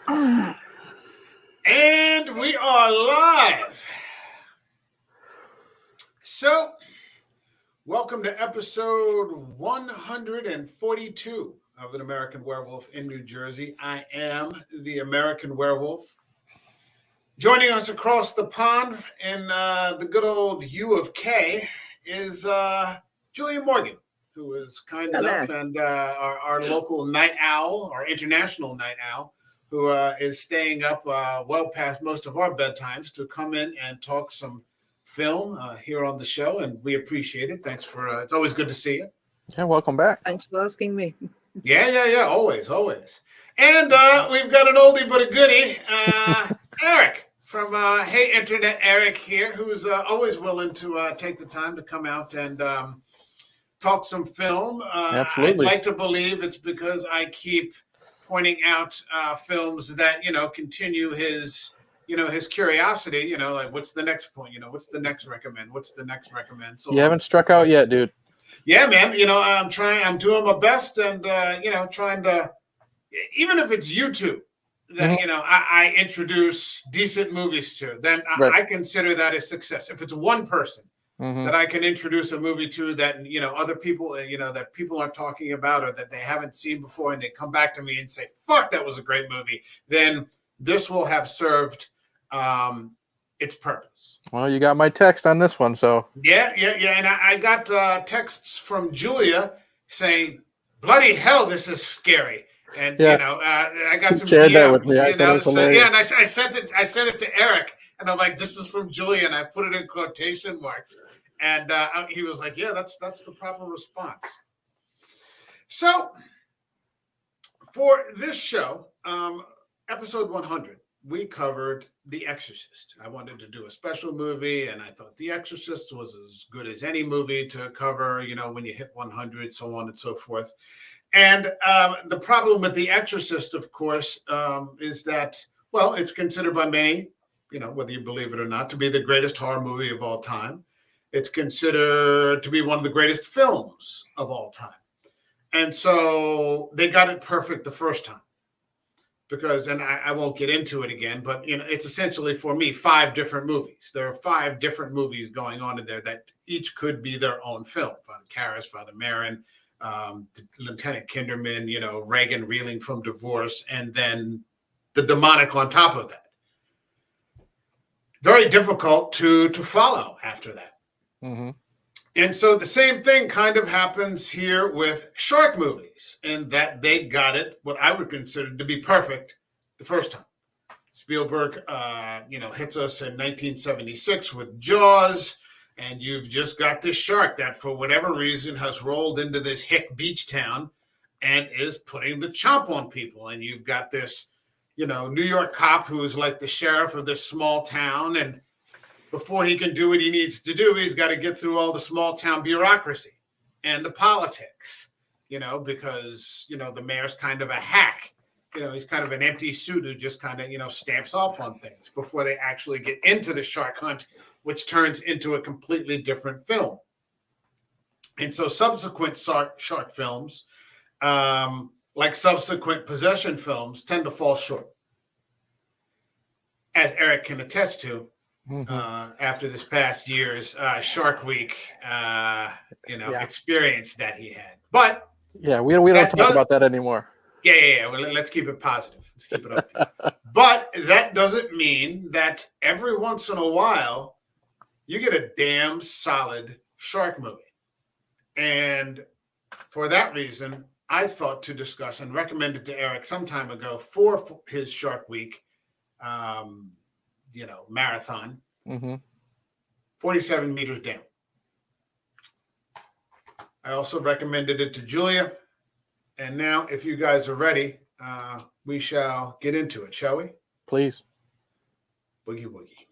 And we are live. So, welcome to episode 142 of An American Werewolf in New Jersey. I am the American Werewolf. Joining us across the pond in the good old U of K is Julia Morgan, who is kind enough, and our local night owl, our international night owl, who is staying up well past most of our bedtimes to come in and talk some film here on the show, and we appreciate it. Thanks for it's always good to see you. Yeah, welcome back. Thanks for asking me. Yeah, always. And we've got an oldie but a goodie, Eric from Hey Internet Eric here, who's always willing to take the time to come out and talk some film. Absolutely. I'd like to believe it's because I keep pointing out films that continue his curiosity. Like what's the next point? What's the next recommend? So you haven't struck out yet, dude. Yeah, man. I'm doing my best, and trying to, even if it's YouTube that I introduce decent movies to, then I consider that a success. If it's one person that I can introduce a movie to that other people that people aren't talking about or that they haven't seen before, and they come back to me and say, "Fuck, that was a great movie," then this will have served its purpose. Well, you got my text on this one, so yeah, and I got texts from Julia saying, "Bloody hell, this is scary." And I got some shared DMs, that with me. And I sent it to Eric, and I'm like, "This is from Julia," and I put it in quotation marks, and he was like, "Yeah, that's the proper response." So for this show, episode 100. We covered The Exorcist. I wanted to do a special movie, and I thought The Exorcist was as good as any movie to cover, when you hit 100, so on and so forth. And the problem with The Exorcist, of course, is that, well, it's considered by many, whether you believe it or not, to be the greatest horror movie of all time. It's considered to be one of the greatest films of all time. And so they got it perfect the first time. Because, and I won't get into it again, but it's essentially for me 5 different movies. There are 5 different movies going on in there that each could be their own film. Father Karras, Father Marin, Lieutenant Kinderman, Reagan reeling from divorce, and then the demonic on top of that. Very difficult to follow after that. Mm-hmm. And so the same thing kind of happens here with shark movies, in that they got it, what I would consider to be perfect, the first time. Spielberg, hits us in 1976 with Jaws, and you've just got this shark that, for whatever reason, has rolled into this hick beach town and is putting the chomp on people. And you've got this, New York cop who's like the sheriff of this small town, and before he can do what he needs to do, he's got to get through all the small town bureaucracy and the politics, because, the mayor's kind of a hack. He's kind of an empty suit who just kind of, stamps off on things before they actually get into the shark hunt, which turns into a completely different film. And so subsequent shark films, like subsequent possession films, tend to fall short. As Eric can attest to, after this past year's Shark Week, experience that he had. But we don't talk about that anymore. Yeah. Well, let's keep it positive. Let's keep it up. But that doesn't mean that every once in a while you get a damn solid shark movie. And for that reason, I thought to discuss and recommend it to Eric some time ago for his Shark Week marathon, 47 meters down. I also recommended it to Julia. And now, if you guys are ready, we shall get into it, shall we? Please. Boogie woogie.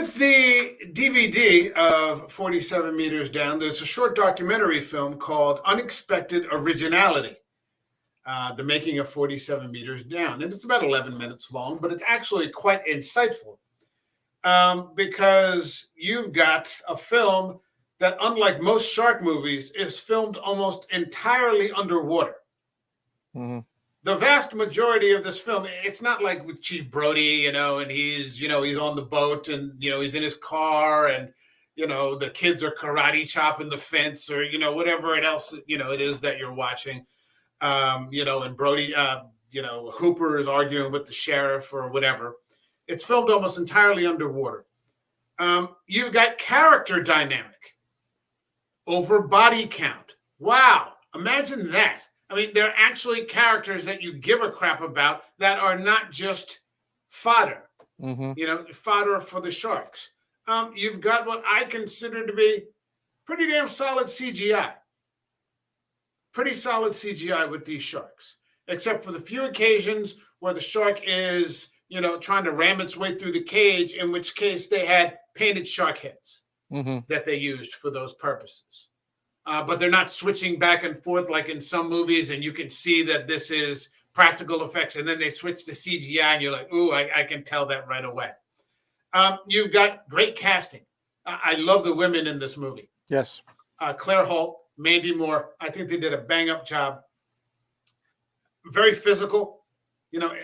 with the DVD of 47 Meters Down, there's a short documentary film called Unexpected Originality, The Making of 47 Meters Down. And it's about 11 minutes long, but it's actually quite insightful because you've got a film that, unlike most shark movies, is filmed almost entirely underwater. Mm-hmm. The vast majority of this film, it's not like with Chief Brody, and he's on the boat and, he's in his car and, the kids are karate chopping the fence or, whatever else, it is that you're watching. And Brody, Hooper is arguing with the sheriff or whatever. It's filmed almost entirely underwater. You've got character dynamic over body count. Wow. Imagine that. I mean, they're actually characters that you give a crap about that are not just fodder, fodder for the sharks. You've got what I consider to be pretty damn solid CGI. Pretty solid CGI with these sharks, except for the few occasions where the shark is, trying to ram its way through the cage, in which case they had painted shark heads that they used for those purposes. But they're not switching back and forth like in some movies, and you can see that this is practical effects, and then they switch to CGI, and you're like, ooh, I can tell that right away. You've got great casting. I love the women in this movie. Yes. Claire Holt, Mandy Moore, I think they did a bang-up job. Very physical.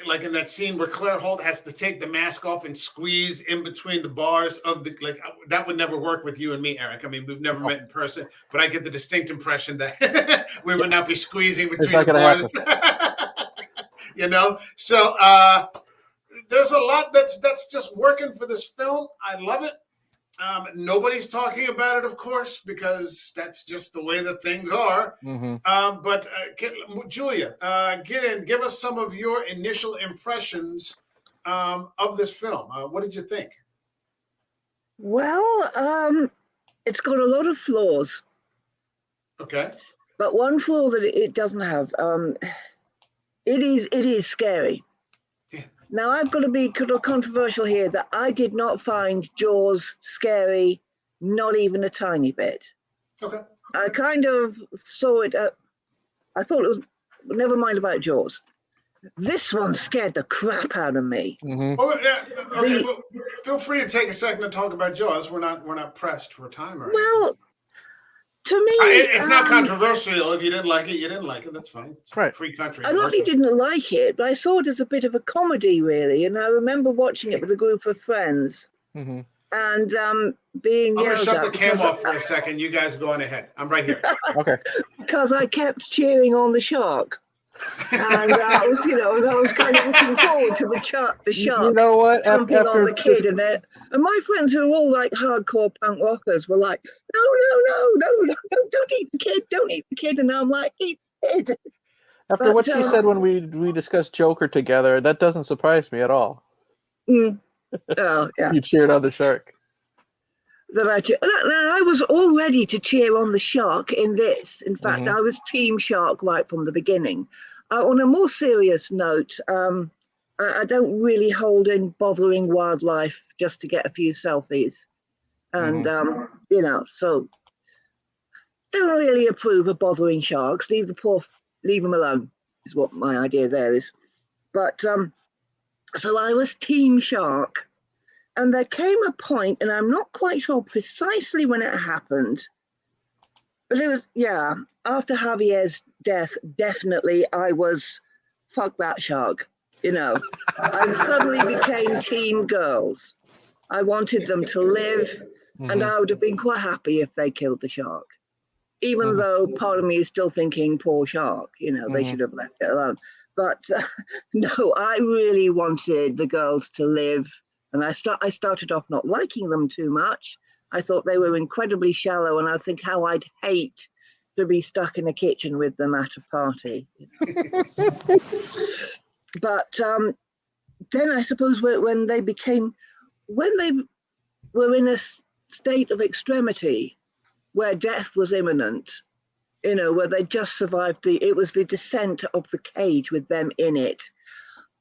Like in that scene where Claire Holt has to take the mask off and squeeze in between the bars of that would never work with you and me, Eric. I mean, we've never met in person, but I get the distinct impression that we would not be squeezing between the bars. So there's a lot that's just working for this film. I love it. Nobody's talking about it, of course, because that's just the way that things are. But Julia, get in. Give us some of your initial impressions of this film. What did you think? Well, it's got a lot of flaws. Okay. But one flaw that it doesn't have, it is scary. Yeah. Now, I've got to be kind of controversial here that I did not find Jaws scary, not even a tiny bit. Okay. I kind of saw it, I thought it was, never mind about Jaws. This one scared the crap out of me. Well, okay, well, feel free to take a second to talk about Jaws. We're not pressed for time or anything. Well, to me, it's not controversial. If you didn't like it, you didn't like it. That's fine. It's right. Free country. I not only didn't like it, but I saw it as a bit of a comedy, really. And I remember watching it with a group of friends and being I'm going to yelled shut at the cam off for a second. You guys go on ahead. I'm right here. Okay. Because I kept cheering on the shark. And I was kind of looking forward to the shark You know what? jumping After on the kid in it. And my friends who are all like hardcore punk rockers were like, no, don't eat the kid. And I'm like, eat the kid. After what she said when we discussed Joker together, that doesn't surprise me at all. Oh, yeah. You cheered on the shark. I was all ready to cheer on the shark in this. In fact, I was team shark right from the beginning. On a more serious note, I don't really hold in bothering wildlife just to get a few selfies. And, so don't really approve of bothering sharks. Leave them alone is what my idea there is. But so I was team shark. And there came a point, and I'm not quite sure precisely when it happened, but it was, after Javier's death, definitely I was, fuck that shark, I suddenly became team girls. I wanted them to live, and I would have been quite happy if they killed the shark. Even though part of me is still thinking, poor shark, they should have left it alone. But no, I really wanted the girls to live. And I started off not liking them too much. I thought they were incredibly shallow, and I think how I'd hate to be stuck in a kitchen with them at a party. But then I suppose when they were in a state of extremity, where death was imminent, where they just survived it was the descent of the cage with them in it.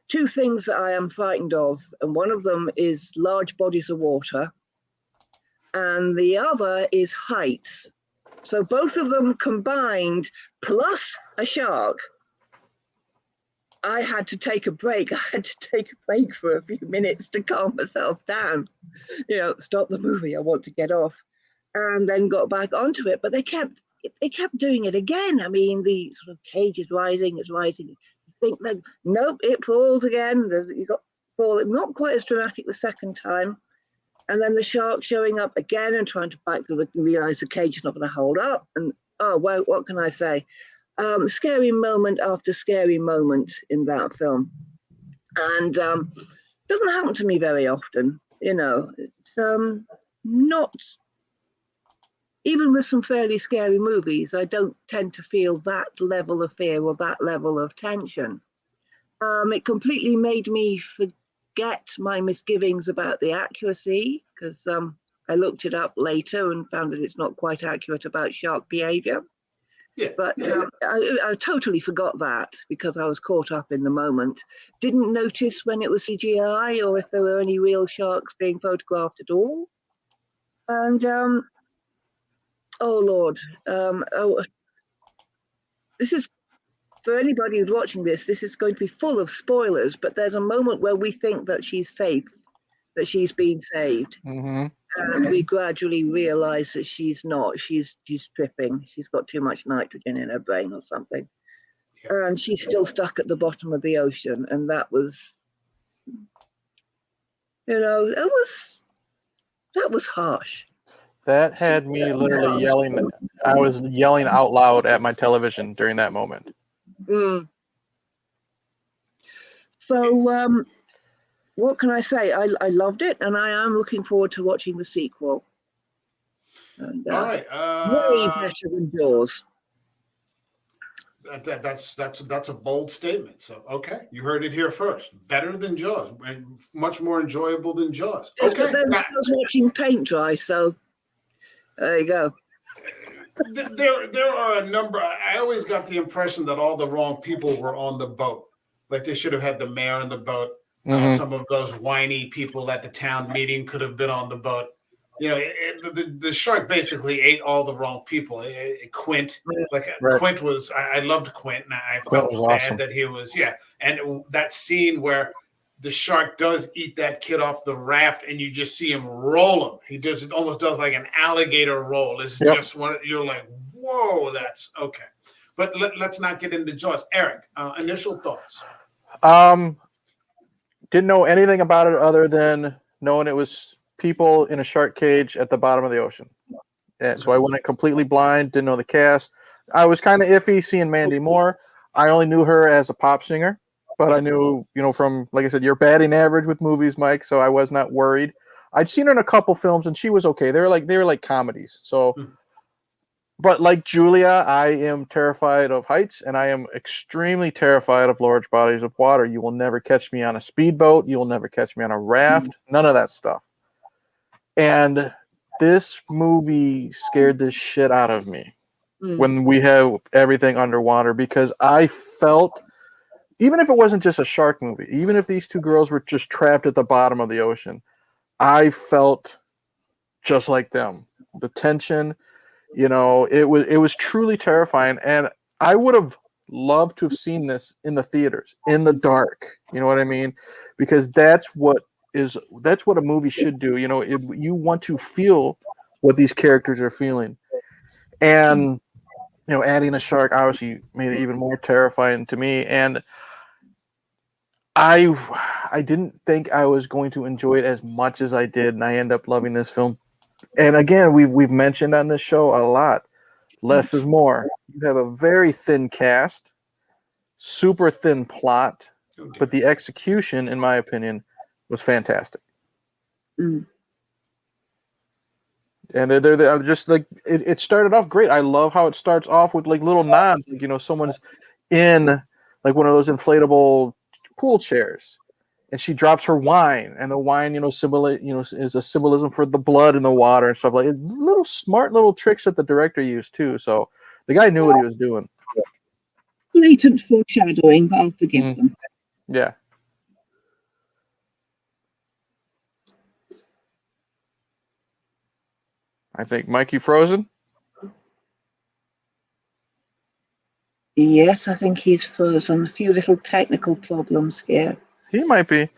Two things that I am frightened of, and one of them is large bodies of water, and the other is heights. So both of them combined, plus a shark. I had to take a break. I had to take a break for a few minutes to calm myself down. Stop the movie. I want to get off, and then got back onto it. But they kept doing it again. I mean, the sort of cage is rising. It's rising. You think that nope, it falls again. You got fall. Not quite as dramatic the second time, and then the shark showing up again and trying to bite through it and realize the cage is not going to hold up. And oh well, what can I say? Scary moment after scary moment in that film, and doesn't happen to me very often. It's not, even with some fairly scary movies, I don't tend to feel that level of fear or that level of tension. It completely made me forget my misgivings about the accuracy, because I looked it up later and found that it's not quite accurate about shark behavior. Yeah. But I totally forgot that because I was caught up in the moment. Didn't notice when it was CGI or if there were any real sharks being photographed at all. And oh Lord, this is, for anybody who's watching this is going to be full of spoilers. But there's a moment where we think that she's safe, that she's been saved. Mm-hmm. And we gradually realize that she's not. She's tripping. She's got too much nitrogen in her brain or something. Yeah. And she's still stuck at the bottom of the ocean. And that was, that was harsh. That had me literally yelling. I was yelling out loud at my television during that moment. Mm. So, what can I say? I loved it, and I am looking forward to watching the sequel. And, all right. way better than Jaws. That's a bold statement. So okay, you heard it here first. Better than Jaws, and much more enjoyable than Jaws. Yes, okay, but then I was watching paint dry, so there you go. There are a number. I always got the impression that all the wrong people were on the boat. Like they should have had the mayor on the boat. Mm-hmm. Some of those whiny people at the town meeting could have been on the boat. The shark basically ate all the wrong people. Quint, right. Quint was. I loved Quint, and I felt bad awesome. That he was. Yeah, and that scene where the shark does eat that kid off the raft, and you just see him roll him. He just almost does like an alligator roll. It's just one. You're like, whoa, that's okay. But let's not get into Jaws. Eric, initial thoughts. Didn't know anything about it other than knowing it was people in a shark cage at the bottom of the ocean. And so I went in completely blind, didn't know the cast. I was kind of iffy seeing Mandy Moore. I only knew her as a pop singer, but I knew, from, like I said, your batting average with movies, Mike, so I was not worried. I'd seen her in a couple films, and she was okay. They were like comedies. So, but like Julia, I am terrified of heights, and I am extremely terrified of large bodies of water. You will never catch me on a speedboat. You will never catch me on a raft. None of that stuff. And this movie scared the shit out of me when we have everything underwater, because I felt, even if it wasn't just a shark movie, even if these two girls were just trapped at the bottom of the ocean, I felt just like them. The tension, it was truly terrifying, and I would have loved to have seen this in the theaters, in the dark. You know what I mean? Because that's what a movie should do. If you want to feel what these characters are feeling, and adding a shark obviously made it even more terrifying to me. And I didn't think I was going to enjoy it as much as I did, and I end up loving this film. And again, we've mentioned on this show a lot, less is more. You have a very thin cast, super thin plot, but the execution, in my opinion, was fantastic. And they're just like, it started off great. I love how it starts off with like little nods, like, someone's in like one of those inflatable pool chairs, and she drops her wine, and the wine, is a symbolism for the blood in the water and stuff like it. Little smart little tricks that the director used too. So the guy knew what he was doing. Blatant foreshadowing, but I'll forgive them. Yeah. I think. Mike, you frozen? Yes, I think he's frozen. A few little technical problems here. He might be.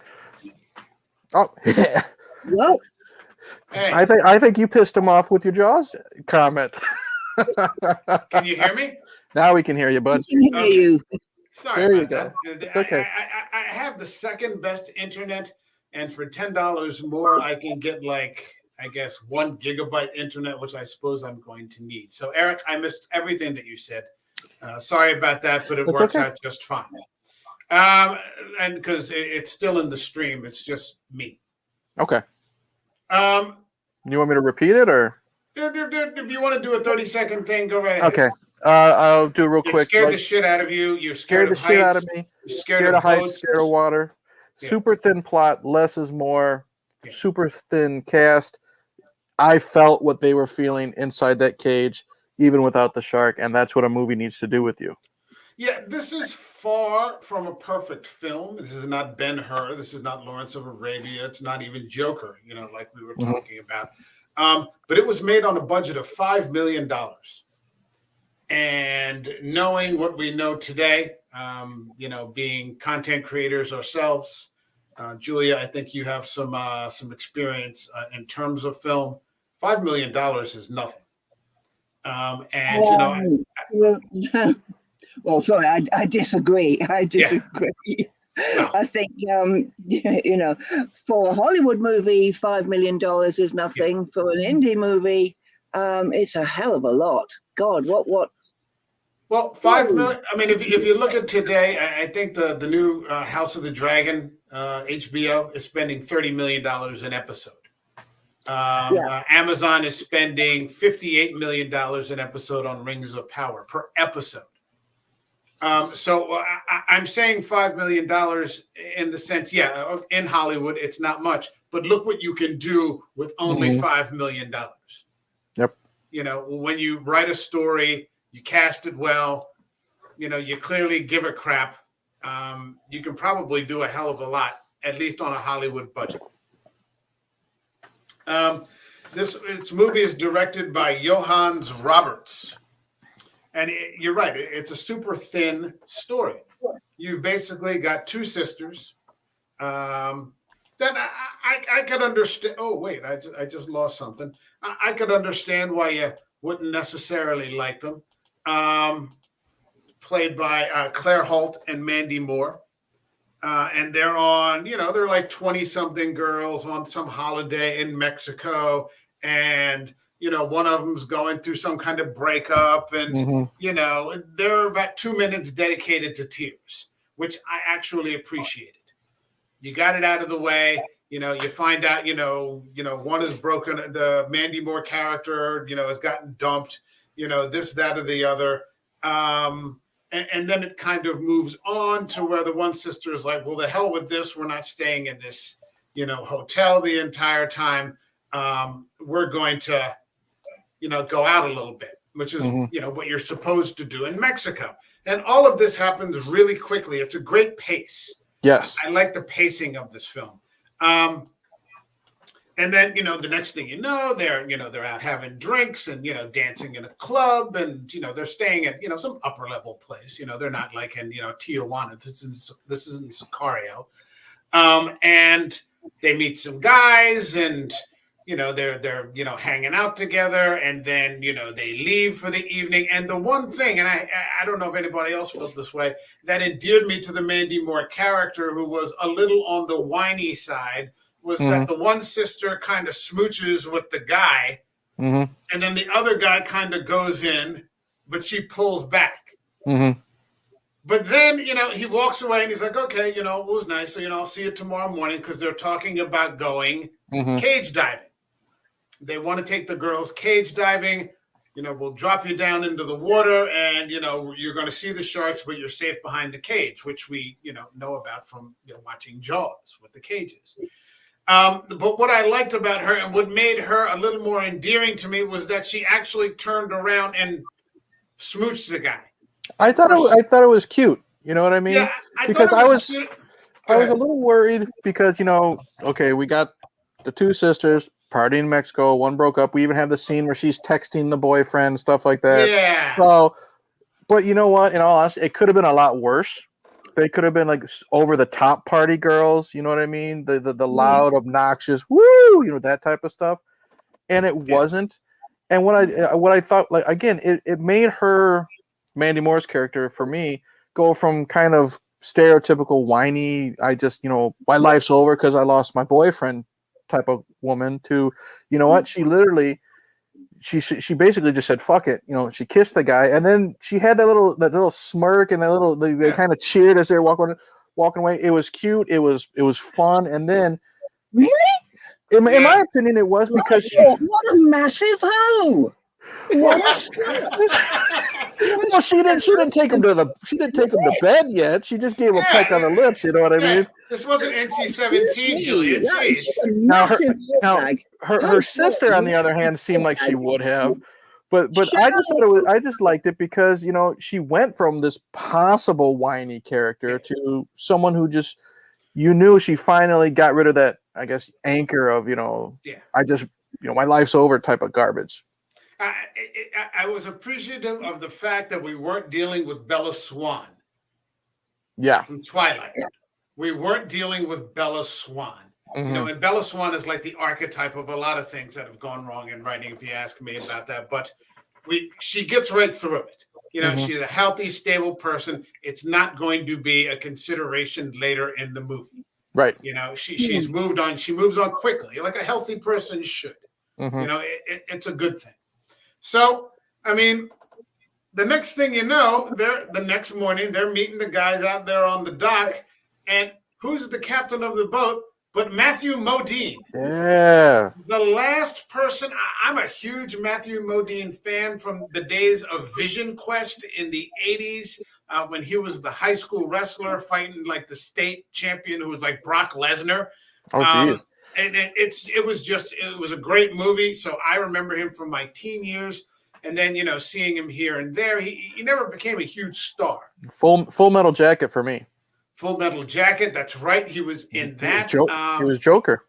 Oh, yeah. Well, Hey, I think you pissed him off with your Jaws comment. can you hear me? Now we can hear you, bud. I can hear Okay. you. Sorry There you about that. go. It's okay. I have the second best internet, and for $10 more, I can get like, I guess, 1 gigabyte internet, which I suppose I'm going to need. So, Eric, I missed everything that you said. Sorry about that, but it That's works okay. out just fine. And because it's still in the stream, it's just me. Okay. Um, You want me to repeat it or? if you want to do a 30-second thing, go right ahead. Okay. I'll do it real It quick. scared Like, the shit out of you. You're scared scared the of shit out of heights. me. You're scared Scared of of heights, boats. scared of water. Yeah. Super thin plot, less is more. Yeah. Super thin cast. I felt what they were feeling inside that cage, even without the shark, and that's what a movie needs to do with you. Yeah, this is far from a perfect film. This is not Ben-Hur. This is not Lawrence of Arabia. It's not even Joker, like we were talking about. But it was made on a budget of $5 million. And knowing what we know today, being content creators ourselves, Julia, I think you have some experience in terms of film. $5 million is nothing. Well, sorry, I disagree. I disagree. Well, I think, for a Hollywood movie, $5 million is nothing. For an indie movie, it's a hell of a lot. God, what? Well, 5 million. I mean, if you look at today, I think the new House of the Dragon HBO is spending $30 million an episode. Amazon is spending $58 million an episode on Rings of Power per episode. So I'm saying $5 million in the sense, in Hollywood, it's not much, but look what you can do with only $5 million. Yep. When you write a story, you cast it well, you clearly give a crap. You can probably do a hell of a lot, at least on a Hollywood budget. This movie is directed by Johannes Roberts. And you're right. It's a super thin story. You've basically got two sisters that I could understand. Oh, wait, I just lost something. I could understand why you wouldn't necessarily like them. Played by Claire Holt and Mandy Moore. And they're they're like 20-something girls on some holiday in Mexico. And one of them's going through some kind of breakup, and they're about 2 minutes dedicated to tears, which I actually appreciated. You got it out of the way. You find out, one is broken. The Mandy Moore character, has gotten dumped. This, that, or the other. And then it kind of moves on to where the one sister is like, well, the hell with this. We're not staying in this, hotel the entire time. We're going to, go out a little bit, which is, what you're supposed to do in Mexico. And all of this happens really quickly. It's a great pace. Yes. I like the pacing of this film. And then, the next thing they're out having drinks and, dancing in a club, and, they're staying at, some upper level place. They're not like in, Tijuana. This isn't Sicario. And they meet some guys, and, they're hanging out together, and then, they leave for the evening. And the one thing, and I don't know if anybody else felt this way, that endeared me to the Mandy Moore character, who was a little on the whiny side, was that the one sister kind of smooches with the guy, and then the other guy kind of goes in, but she pulls back. But then, he walks away and he's like, okay, it was nice. So, I'll see you tomorrow morning, because they're talking about going cage diving. They want to take the girls cage diving. We'll drop you down into the water, and, you're going to see the sharks, but you're safe behind the cage, which we, know about from watching Jaws with the cages. But what I liked about her, and what made her a little more endearing to me, was that she actually turned around and smooched the guy. I thought it was cute. You know what I mean? Yeah, because I was cute. I was a little worried because okay, we got the two sisters. partying in Mexico. One broke up. We even had the scene where she's texting the boyfriend, stuff like that. Yeah. So, but you know what? In all honesty, it could have been a lot worse. They could have been like over the top party girls. You know what I mean? The loud, obnoxious, woo, that type of stuff. And it wasn't. And what I thought, like, again, it made her, Mandy Moore's character, for me, go from kind of stereotypical whiny, I just, my life's over because I lost my boyfriend type of woman to, you know what? She literally, she basically just said fuck it. She kissed the guy, and then she had that little smirk and that little they kind of cheered as they were walking away. It was cute. It was fun. And then Really? in my opinion, it was because what a massive hoe. What well, she didn't take him to bed yet. She just gave him a peck on the lips. You know what I mean? This wasn't NC-17, Julia. Jeez. Now her sister, on the other hand, seemed like she would have. But I just thought I just liked it because she went from this possible whiny character to someone who just you knew she finally got rid of that, I guess, anchor of I just my life's over type of garbage. I was appreciative of the fact that we weren't dealing with Bella Swan. Yeah. From Twilight. We weren't dealing with Bella Swan. Mm-hmm. And Bella Swan is like the archetype of a lot of things that have gone wrong in writing, if you ask me about that. But she gets right through it. She's a healthy, stable person. It's not going to be a consideration later in the movie. Right. She's moved on. She moves on quickly, like a healthy person should. Mm-hmm. It's a good thing. So, I mean, the next thing you know, the next morning, they're meeting the guys out there on the dock. And who's the captain of the boat but Matthew Modine? Yeah. The last person, I'm a huge Matthew Modine fan from the days of Vision Quest in the 80s when he was the high school wrestler fighting like the state champion who was like Brock Lesnar. Oh, geez. And it was a great movie. So I remember him from my teen years. And then, seeing him here and there, he never became a huge star. Full Metal Jacket for me. Full Metal Jacket. That's right. He was in that. He was Joker.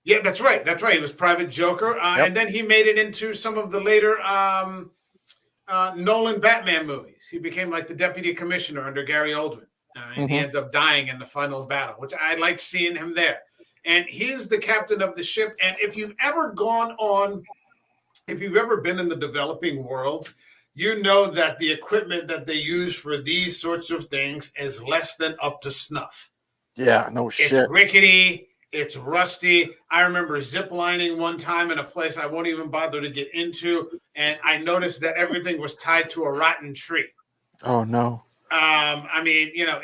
Yeah, that's right. That's right. He was Private Joker. And then he made it into some of the later Nolan Batman movies. He became like the deputy commissioner under Gary Oldman. And he ends up dying in the final battle, which I liked seeing him there. And he's the captain of the ship. And if you've ever been in the developing world, you know that the equipment that they use for these sorts of things is less than up to snuff. Yeah, no shit. It's rickety. It's rusty. I remember ziplining one time in a place I won't even bother to get into, and I noticed that everything was tied to a rotten tree. Oh, no.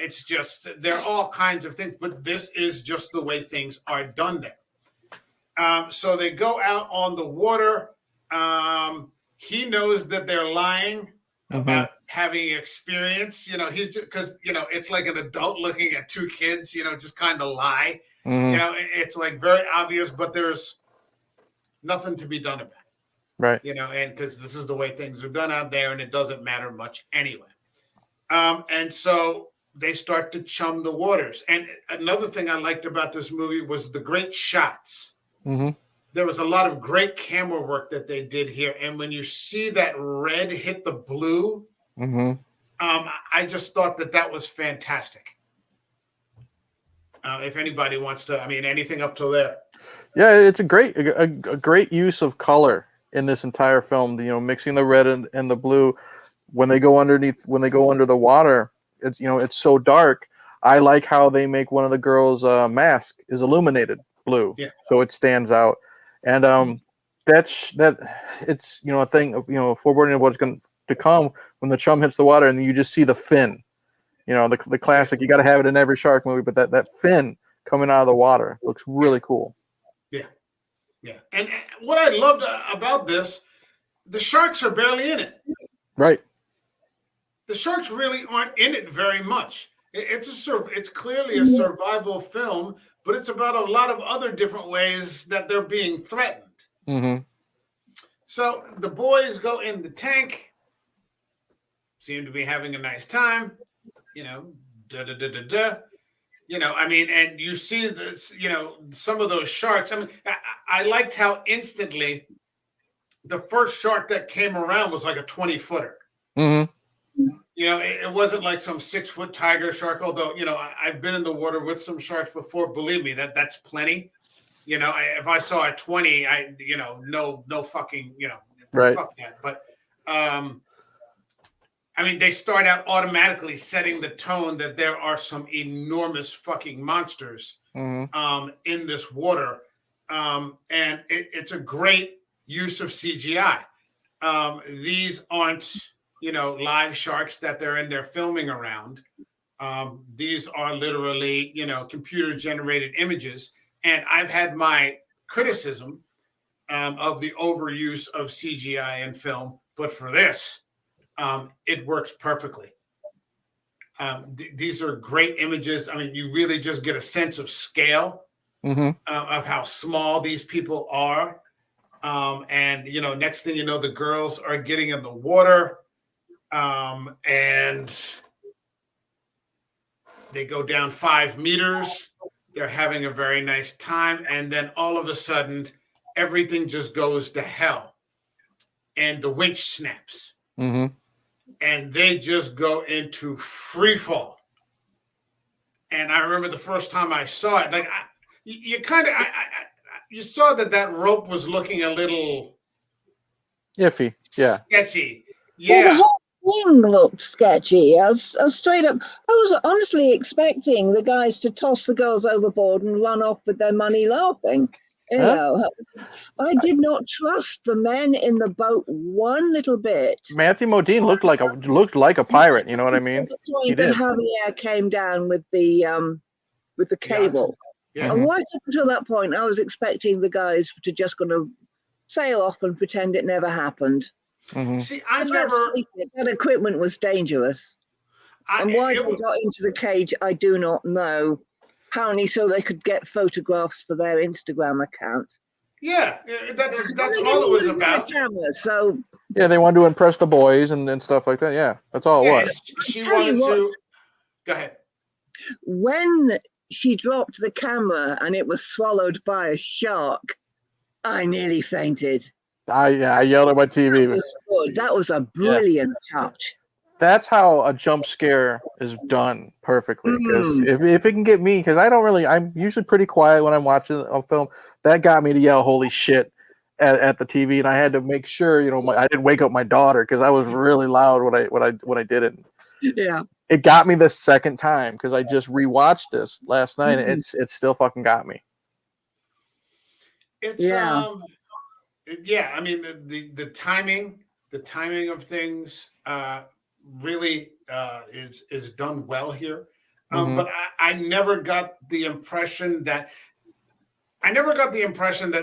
It's just, there are all kinds of things, but this is just the way things are done there. So they go out on the water. He knows that they're lying about having experience. He's just, because, it's like an adult looking at two kids, just kind of lie. It's like very obvious, but there's nothing to be done about it. Right. And because this is the way things are done out there and it doesn't matter much anyway. And so they start to chum the waters. And another thing I liked about this movie was the great shots. Mm-hmm. There was a lot of great camera work that they did here. And when you see that red hit the blue, I just thought that was fantastic. If anybody wants to, anything up to there. Yeah, it's a great use of color in this entire film. Mixing the red and the blue. When they go under the water, it's so dark. I like how they make one of the girls' mask is illuminated blue, so it stands out. And it's a thing, foreboding of what's going to come when the chum hits the water, and you just see the fin. The classic. You got to have it in every shark movie, but that fin coming out of the water looks really cool. Yeah. And what I loved about this, the sharks are barely in it. Right. The sharks really aren't in it very much. It's clearly a survival film, but it's about a lot of other different ways that they're being threatened. Mm-hmm. So the boys go in the tank, seem to be having a nice time, You know, I mean, and you see this, you know, some of those sharks. I mean, I liked how instantly the first shark that came around was like a 20-footer. Mm-hmm. You know, it wasn't like some 6-foot tiger shark. Although, you know, I've been in the water with some sharks before. Believe me, that's plenty. You know, if I saw a 20, you know, no fucking, you know, Right. fuck that. But I mean, they start out automatically setting the tone that there are some enormous fucking monsters in this water. And it's a great use of CGI. These aren't, you know, live sharks that they're in there filming around. These are literally, you know, computer generated images. And I've had my criticism of the overuse of CGI in film, but for this, it works perfectly. These are great images. I mean, you really just get a sense of scale of how small these people are. And, you know, next thing you know, the girls are getting in the water and they go down 5 meters. They're having a very nice time. And then all of a sudden, everything just goes to hell. And the winch snaps. And they just go into free fall. And I remember the first time I saw it, like you kind of, you saw that rope was looking a little iffy. Yeah. Sketchy. Well, the Yeah. whole thing looked sketchy. I was straight up. I was honestly expecting the guys to toss the girls overboard and run off with their money laughing. You know, I did not trust the men in the boat one little bit. Matthew Modine looked like a pirate. You know what I mean? The point that Javier came down with the cable. Yeah. And right up until that point, I was expecting the guys to just going to sail off and pretend it never happened. See, that equipment was dangerous. And why they got into the cage, I do not know. Apparently, so they could get photographs for their Instagram account. Yeah, that's all it was about. Camera, so yeah, they wanted to impress the boys and stuff like that. Yeah, that's all it was. She wanted to. Go ahead. When she dropped the camera and it was swallowed by a shark, I nearly fainted. I yelled at my TV. That was a brilliant touch. That's how a jump scare is done perfectly. Because if it can get me, because I'm usually pretty quiet when I'm watching a film. That got me to yell "Holy shit" at the TV, and I had to make sure, you know, I didn't wake up my daughter because I was really loud when I did it. Yeah, it got me the second time because I just rewatched this last night. And it still fucking got me. It's yeah. I mean the timing of things really is done well here. But I never got the impression that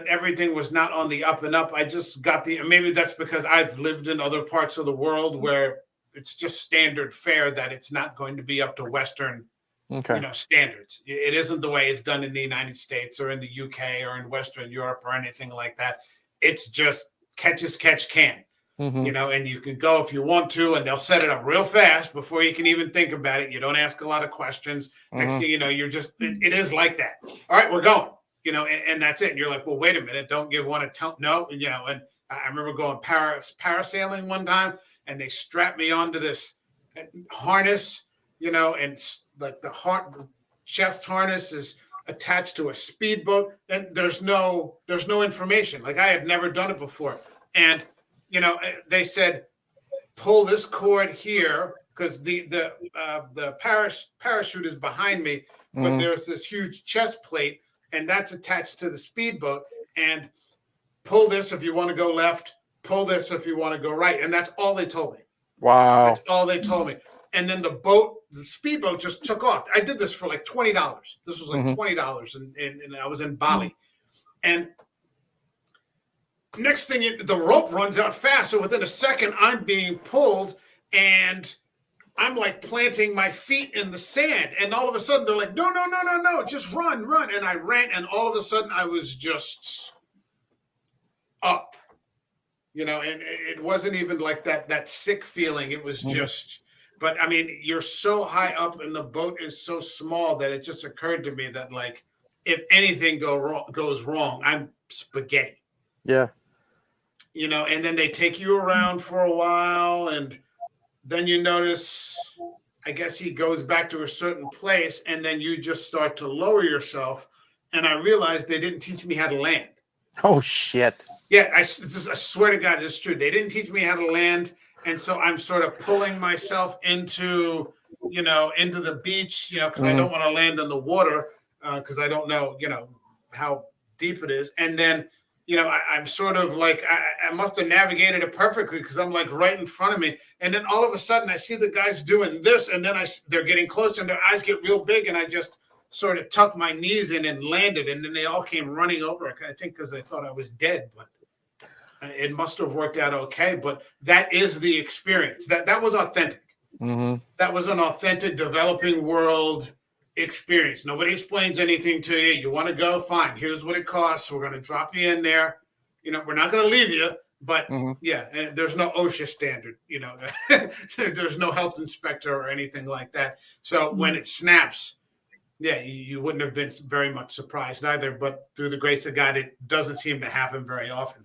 everything was not on the up and up. I just got maybe that's because I've lived in other parts of the world where it's just standard fare that it's not going to be up to Western, you know, standards. It isn't the way it's done in the United States or in the UK or in Western Europe or anything like that. It's just catch as catch can. You know, and you can go if you want to, and they'll set it up real fast before you can even think about it. You don't ask a lot of questions. Next thing you know, you're just, it is like that. All right, we're going, you know, and that's it. And you're like, well, wait a minute. Don't you want to tell? No, you know, and I remember going parasailing one time, and they strapped me onto this harness, you know, and like the chest harness is attached to a speedboat, and there's no information. Like I had never done it before. And you know, they said, pull this cord here because the parachute is behind me, but there's this huge chest plate, and that's attached to the speedboat. And pull this if you want to go left, pull this if you want to go right. And that's all they told me. Wow. That's all they told me. And then the speedboat just took off. I did this for like $20. This was like $20, and I was in Bali. And next thing, the rope runs out fast. So within a second, I'm being pulled, and I'm like planting my feet in the sand. And all of a sudden, they're like, no, just run. And I ran, and all of a sudden, I was just up, you know, and it wasn't even like that sick feeling. It was just, But I mean, you're so high up and the boat is so small that it just occurred to me that like if anything goes wrong, I'm spaghetti. Yeah. You know, and then they take you around for a while, and then you notice, I guess he goes back to a certain place, and then you just start to lower yourself. And I realized they didn't teach me how to land. Oh shit. Yeah, I swear to God, it's true. They didn't teach me how to land, and so I'm sort of pulling myself into, into the beach, because I don't want to land in the water, because I don't know, how deep it is. And then, I'm sort of like I must have navigated it perfectly because I'm like right in front of me, and then all of a sudden I see the guys doing this, and then they're getting closer, and their eyes get real big, and I just sort of tucked my knees in and landed, and then they all came running over. I think because they thought I was dead, but it must have worked out okay. But that is the experience. That was authentic. Mm-hmm. That was an authentic developing world experience. Nobody explains anything to you. You want to go? Fine. Here's what it costs. We're going to drop you in there. We're not going to leave you. But yeah, there's no OSHA standard. There's no health inspector or anything like that. So when it snaps, yeah, you wouldn't have been very much surprised either. But through the grace of God, it doesn't seem to happen very often.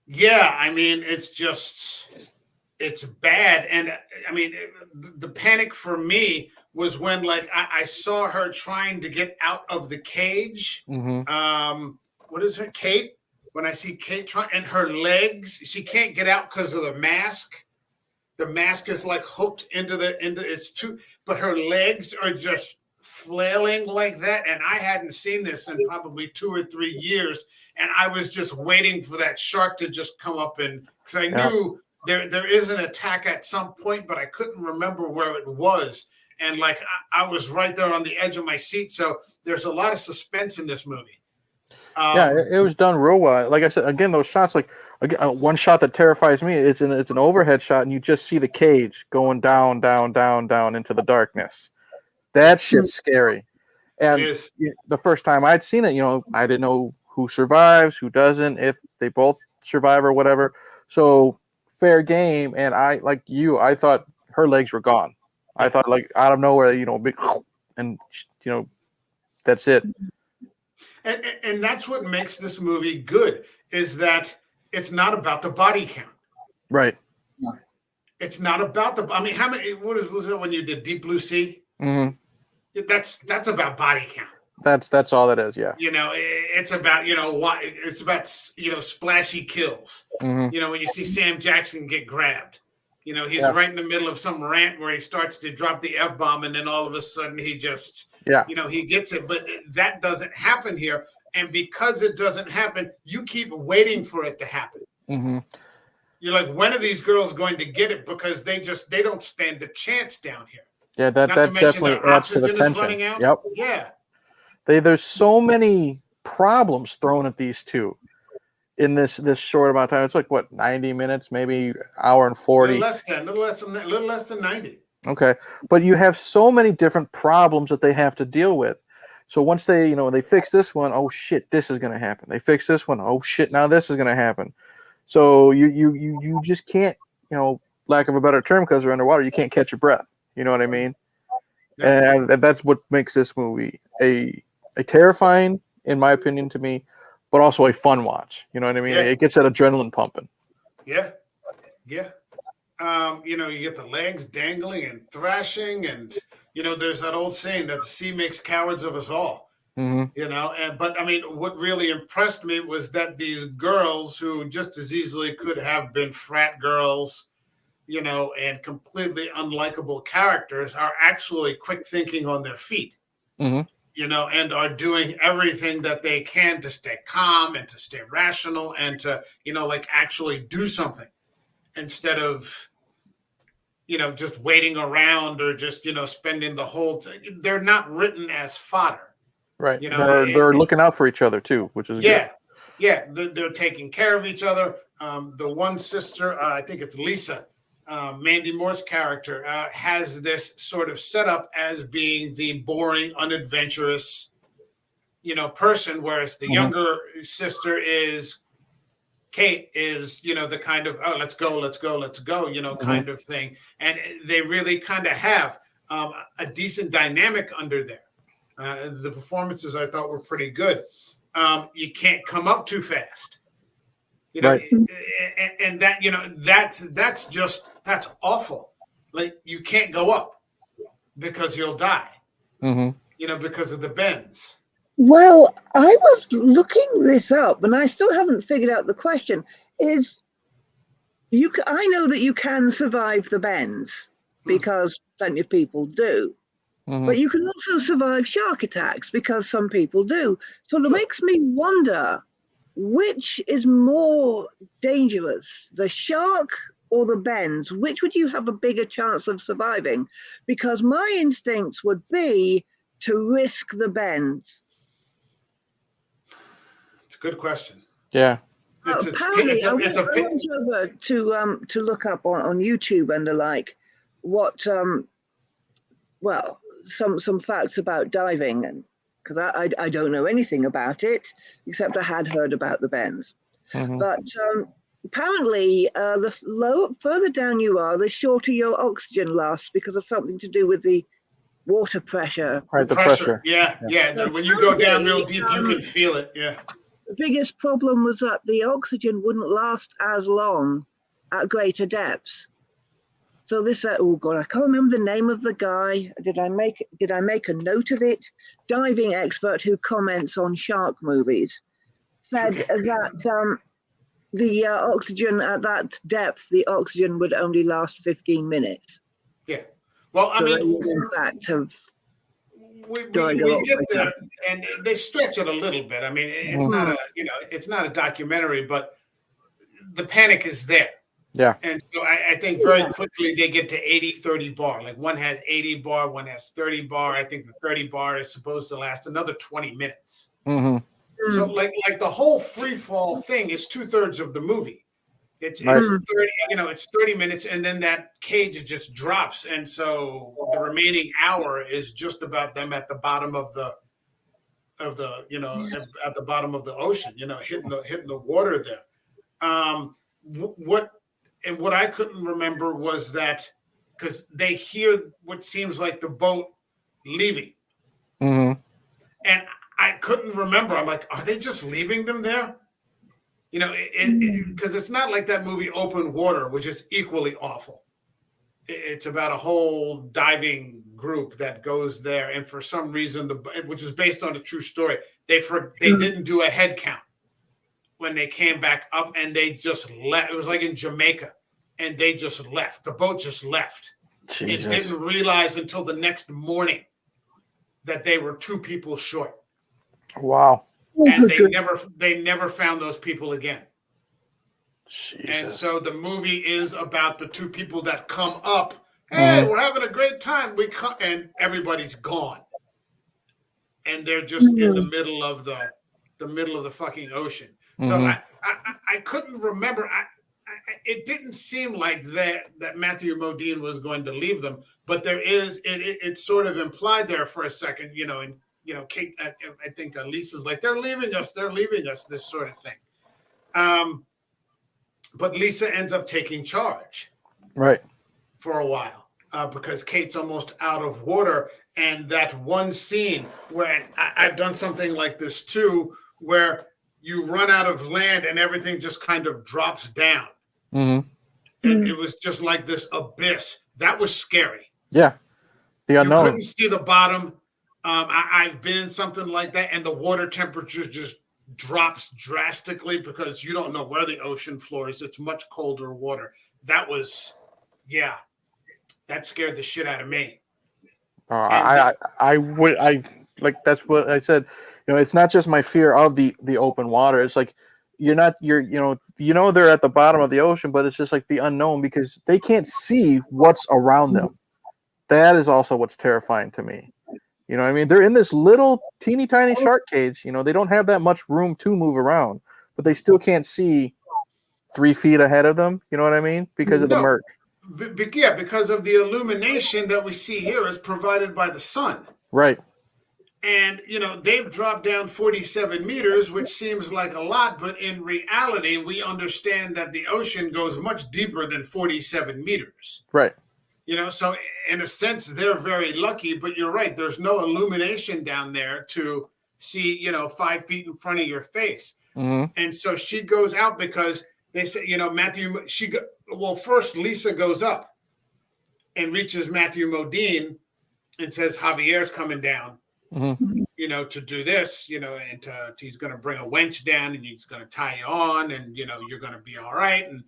Yeah, I mean, it's bad. And I mean, the panic for me was when like I saw her trying to get out of the cage. What is her, Kate? When I see Kate trying, and her legs, she can't get out because of the mask. The mask is like hooked into it's too, but her legs are just flailing like that. And I hadn't seen this in probably 2 or 3 years. And I was just waiting for that shark to just come up, and because I knew there is an attack at some point, but I couldn't remember where it was. And like I was right there on the edge of my seat. So there's a lot of suspense in this movie. Yeah, it was done real well. Like I said, again, those shots, like one shot that terrifies me, it's an overhead shot, and you just see the cage going down, down, down, down into the darkness. That shit's scary. And the first time I'd seen it, I didn't know who survives, who doesn't, if they both survive or whatever. So fair game. And I, like you, I thought her legs were gone. I thought like out of nowhere, big, and that's it. And that's what makes this movie good, is that it's not about the body count. Right. It's not about I mean, what was it when you did Deep Blue Sea? That's about body count. That's all that is. Yeah. It's about, it's about, splashy kills. When you see Sam Jackson get grabbed, he's right in the middle of some rant where he starts to drop the F-bomb, and then all of a sudden he just, he gets it. But that doesn't happen here. And because it doesn't happen, you keep waiting for it to happen. You're like, when are these girls going to get it? Because they don't stand a chance down here. Yeah, that definitely adds to the tension. Running out. Yep. Yeah. There's so many problems thrown at these two in this short amount of time. It's like what, 90 minutes, maybe hour and 40. A little less than 90. Okay, but you have so many different problems that they have to deal with. So once they fix this one, oh shit, this is going to happen. They fix this one, oh shit, now this is going to happen. So you just can't, lack of a better term, because they're underwater, you can't catch your breath. You know what I mean? And that's what makes this movie a terrifying, in my opinion, to me, but also a fun watch. You know what I mean? It gets that adrenaline pumping. Yeah. You get the legs dangling and thrashing, and there's that old saying that the sea makes cowards of us all. But I mean, what really impressed me was that these girls, who just as easily could have been frat girls, and completely unlikable characters, are actually quick thinking on their feet. And are doing everything that they can to stay calm and to stay rational and to, actually do something instead of, just waiting around or just, spending the whole time. They're not written as fodder. Right. They're looking out for each other too, which is good. Yeah. They're taking care of each other. The one sister, I think it's Lisa, Mandy Moore's character, has this sort of setup as being the boring, unadventurous, person, whereas the younger sister is Kate is, the kind of, oh, let's go, kind of thing. And they really kind of have a decent dynamic under there. The performances I thought were pretty good. You can't come up too fast, Right. and that, that's awful. Like, you can't go up because you'll die, because of the bends. Well, I was looking this up, and I still haven't figured out the question. I know that you can survive the bends because plenty of people do, but you can also survive shark attacks because some people do. So it makes me wonder, which is more dangerous, the shark or the bends? Which would you have a bigger chance of surviving? Because my instincts would be to risk the bends. It's a good question. Yeah. Apparently, I went over to look up on YouTube and the like what some facts about diving, and because I don't know anything about it except I had heard about the bends. But apparently, the further down you are, the shorter your oxygen lasts because of something to do with the water pressure. Right, the pressure. pressure. Yeah. When you go down real deep, you can feel it. Yeah. The biggest problem was that the oxygen wouldn't last as long at greater depths. So this, oh God, I can't remember the name of the guy. Did I make a note of it? Diving expert who comments on shark movies said that the oxygen at that depth, the oxygen would only last 15 minutes. Yeah. Well, so they would in fact have. We get there, and they stretch it a little bit. I mean, it's not it's not a documentary, but the panic is there. Yeah. And so I think very quickly they get to 80-30 bar. Like, one has 80 bar, one has 30 bar. I think the 30 bar is supposed to last another 20 minutes. So like the whole free fall thing is 2/3 of the movie. It's 30, it's 30 minutes, and then that cage just drops, and so the remaining hour is just about them at the bottom of the at the bottom of the ocean, hitting the water there. What I couldn't remember was that, because they hear what seems like the boat leaving, and I couldn't remember. I'm like, are they just leaving them there? Because it's not like that movie Open Water, which is equally awful. It's about a whole diving group that goes there, and for some reason, which is based on a true story, they didn't do a head count when they came back up, and they just left. It was like in Jamaica, and they just left. The boat just left. Jesus. And didn't realize until the next morning that they were 2 people short. Wow. And they never found those people again. Jesus. And so the movie is about the 2 people that come up. Hey, we're having a great time. We come, and everybody's gone, and they're just in the middle of the fucking ocean. So I couldn't remember. It didn't seem like that Matthew Modine was going to leave them, but there is it's sort of implied there for a second, and. Kate, I think Lisa's like, they're leaving us, this sort of thing. But Lisa ends up taking charge. Right. For a while, because Kate's almost out of water. And that one scene where I've done something like this too, where you run out of land and everything just kind of drops down. And it was just like this abyss. That was scary. Yeah. The unknown. You couldn't see the bottom. I've been in something like that, and the water temperature just drops drastically because you don't know where the ocean floor is. It's much colder water. That scared the shit out of me. I that's what I said. It's not just my fear of the open water. It's like they're at the bottom of the ocean, but it's just like the unknown, because they can't see what's around them. That is also what's terrifying to me. You know what I mean? They're in this little teeny tiny shark cage. They don't have that much room to move around, but they still can't see 3 feet ahead of them. You know what I mean? Because of the murk. Because of the illumination that we see here is provided by the sun. Right. And, they've dropped down 47 meters, which seems like a lot, but in reality, we understand that the ocean goes much deeper than 47 meters. Right. So in a sense, they're very lucky, but you're right. There's no illumination down there to see, 5 feet in front of your face. Mm-hmm. And so she goes out because they say, Matthew, first Lisa goes up and reaches Matthew Modine and says, Javier's coming down. Mm-hmm. To do this, and he's going to bring a wench down and he's going to tie you on and, you're going to be all right. And,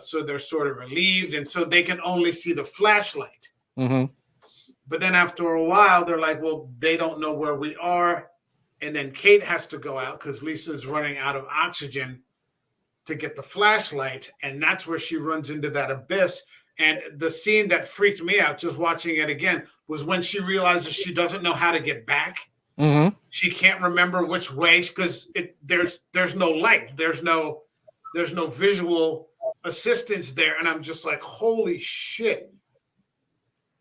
so they're sort of relieved. And so they can only see the flashlight. Mm-hmm. But then after a while, they're like, well, they don't know where we are. And then Kate has to go out because Lisa's running out of oxygen to get the flashlight. And that's where she runs into that abyss. And the scene that freaked me out just watching it again was when she realizes she doesn't know how to get back. Mm-hmm. She can't remember which way because there's no light, there's no visual assistance there, and I'm just like, holy shit.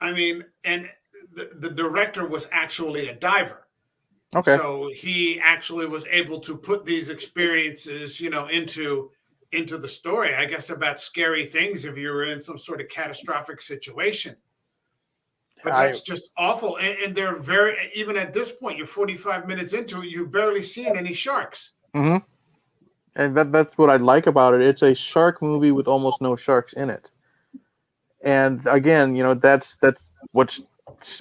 I mean, and the director was actually a diver, Okay. so he actually was able to put these experiences, into the story. I guess about scary things if you were in some sort of catastrophic situation. But that's just awful. And they're even at this point, you're 45 minutes into it, you've barely seen any sharks. Mm-hmm. And that's what I like about it. It's a shark movie with almost no sharks in it. And again, that's what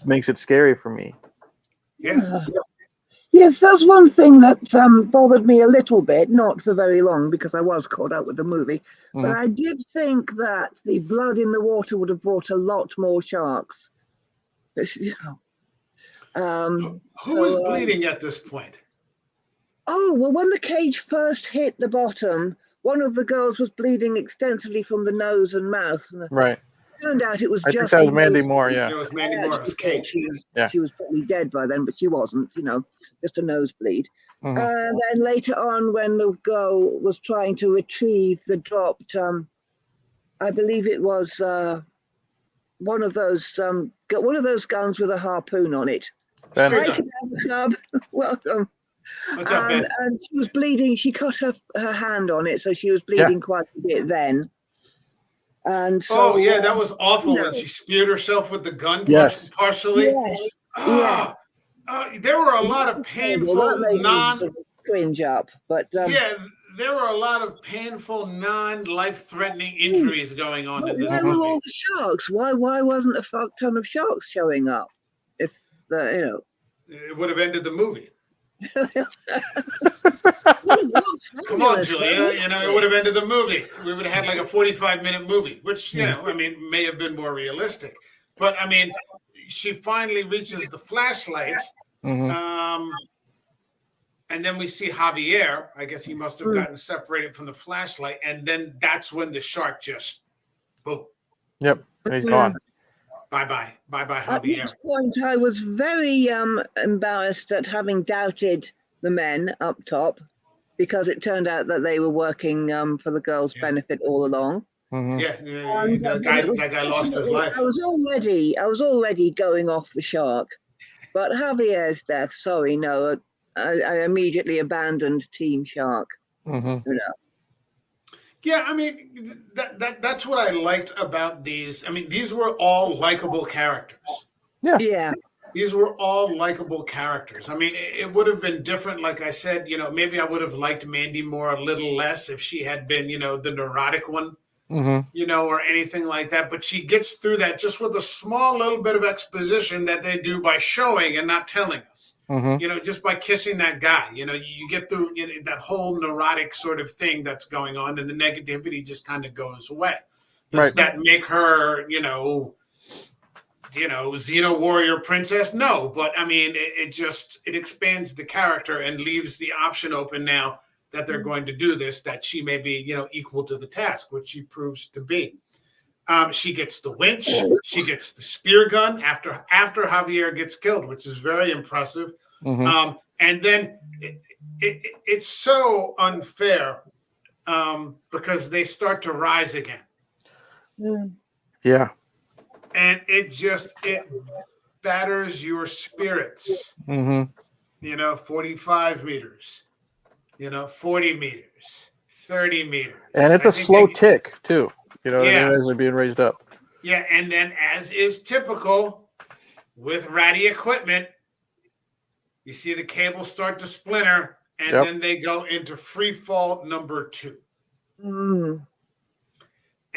makes it scary for me. Yeah. Yes, that's one thing that bothered me a little bit, not for very long because I was caught up with the movie. Mm-hmm. But I did think that the blood in the water would have brought a lot more sharks. Who was bleeding at this point? Oh, well, when the cage first hit the bottom, one of the girls was bleeding extensively from the nose and mouth. Right. It turned out it was I think that was Mandy Moore, yeah. It was Mandy Moore. It was Kate. She was probably dead by then, but she wasn't, just a nosebleed. Mm-hmm. And then later on, when the girl was trying to retrieve the dropped, I believe it was one of those guns with a harpoon on it. Club. Welcome. What's up, Ben? And she was bleeding. She cut her hand on it, so she was bleeding quite a bit then. And so, that was awful when she speared herself with the gun partially. Yes. There were a lot of painful cringe up, but there were a lot of painful, non-life-threatening injuries going on in this movie. Where were all the sharks? Why wasn't a fuck ton of sharks showing up? If it would have ended the movie. Come on, Julia. It would have ended the movie. We would have had like a 45-minute movie, which, may have been more realistic. But, she finally reaches the flashlight. Mm-hmm. And then we see Javier. I guess he must have gotten separated from the flashlight. And then that's when the shark just, boom. Yep, he's gone. Bye-bye, Javier. At this point, I was very embarrassed at having doubted the men up top because it turned out that they were working for the girls' benefit all along. Mm-hmm. That guy lost his life. I was already going off the shark, but Javier's death. Sorry, no, I immediately abandoned Team Shark. Mm-hmm. Yeah, that's what I liked about these. These were all likable characters. Yeah. These were all likable characters. It would have been different, like I said, maybe I would have liked Mandy Moore a little less if she had been, the neurotic one, or anything like that. But she gets through that just with a small little bit of exposition that they do by showing and not telling us. Mm-hmm. Just by kissing that guy, you get through that whole neurotic sort of thing that's going on, and the negativity just kind of goes away. Does that make her, Xeno warrior princess? No, but it expands the character and leaves the option open now that they're going to do this, that she may be, equal to the task, which she proves to be. She gets the winch. She gets the spear gun after Javier gets killed, which is very impressive. Mm-hmm. And then it's so unfair because they start to rise again. Yeah. And it spatters your spirits. Mm-hmm. 45 meters, 40 meters, 30 meters. And it's I a think slow tick too. You know what I Yeah. mean? As they're being raised up. Yeah, and then as is typical with ratty equipment, you see the cables start to splinter, and then they go into free fall number 2.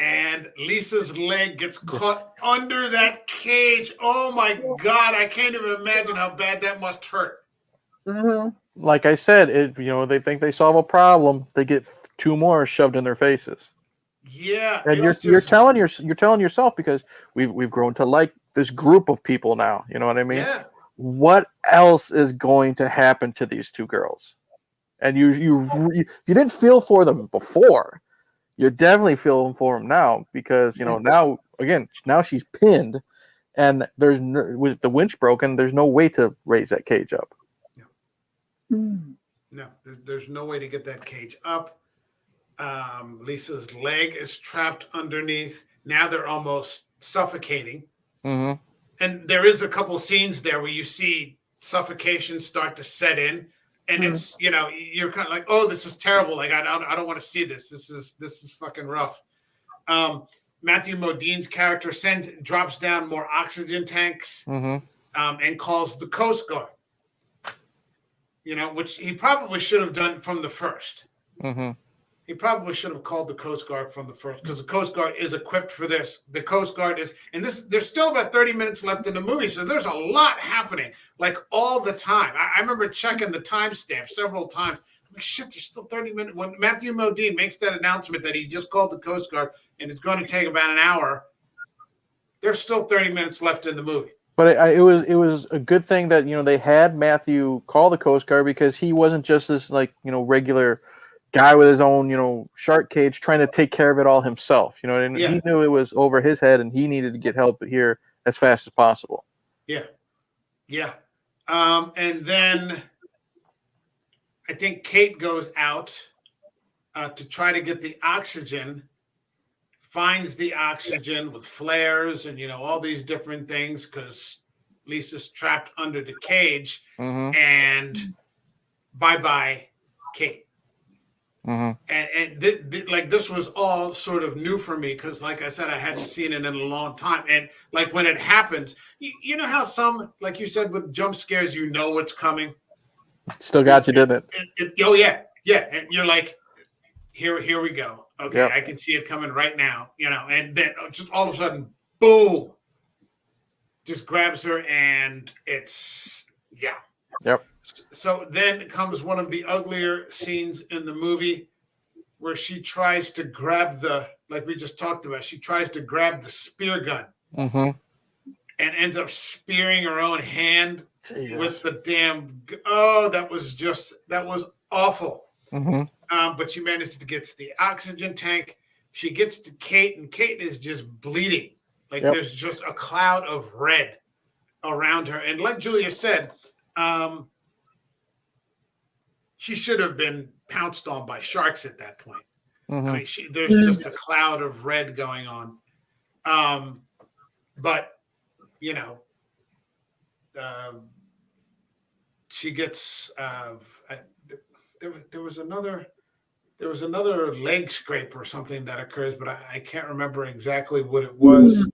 And Lisa's leg gets caught under that cage. Oh my God, I can't even imagine how bad that must hurt. Like I said, they think they solve a problem, they get 2 more shoved in their faces. Yeah, And you're telling yourself, because we've grown to like this group of people now. You know what I mean? Yeah. What else is going to happen to these 2 girls? And you didn't feel for them before. You're definitely feeling for them now, because now she's pinned, and with the winch broken, there's no way to raise that cage up. No, there's no way to get that cage up. Lisa's leg is trapped underneath. Now they're almost suffocating. Mm-hmm. And there is a couple scenes there where you see suffocation start to set in. And it's, you're kind of like, oh, this is terrible. Like, I don't want to see this. This is fucking rough. Matthew Modine's character drops down more oxygen tanks, and calls the Coast Guard, which he probably should have done from the first. Mm-hmm. He probably should have called the Coast Guard from the first, because the Coast Guard is equipped for this. The Coast Guard is, and there's still about 30 minutes left in the movie, so there's a lot happening, like all the time. I remember checking the timestamp several times. I'm like, shit, there's still 30 minutes. When Matthew Modine makes that announcement that he just called the Coast Guard and it's going to take about an hour, there's still 30 minutes left in the movie. But it was a good thing that they had Matthew call the Coast Guard, because he wasn't just this regular guy with his own shark cage trying to take care of it all himself. He knew it was over his head, and he needed to get help here as fast as possible. Yeah. And then I think Kate goes out to try to get the oxygen, finds the oxygen with flares and all these different things, because Lisa's trapped under the cage. And bye Kate. And this was all sort of new for me, because like I said, I hadn't seen it in a long time. And like when it happens, you know how some, like you said, with jump scares, what's coming. Still got you, didn't it? Oh yeah. And you're like, here we go. Okay, I can see it coming right now. And then just all of a sudden, boom, just grabs her, and it's Yep. So then comes one of the uglier scenes in the movie, where she tries to grab like we just talked about, she tries to grab the spear gun, and ends up spearing her own hand with the damn. Oh, that was awful. But she managed to get to the oxygen tank. She gets to Kate, and Kate is just bleeding. Like there's just a cloud of red around her. And like Julia said, she should have been pounced on by sharks at that point. I mean, there's just a cloud of red going on. But, she gets, there was another leg scrape or something that occurs, but I can't remember exactly what it was.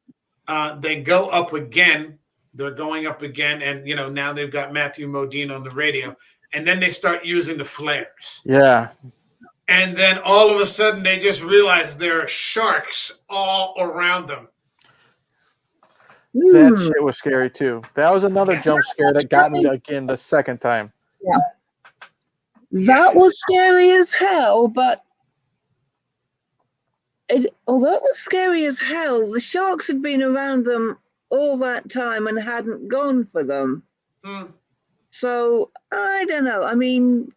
They go up again. They're going up again. And, now they've got Matthew Modine on the radio. And then they start using the flares. Yeah. And then all of a sudden, they just realize there are sharks all around them. That shit was scary, too. That was another jump scare that got me again the second time. Yeah. That was scary as hell, but although it was scary as hell, the sharks had been around them all that time and hadn't gone for them. So I don't know. I mean,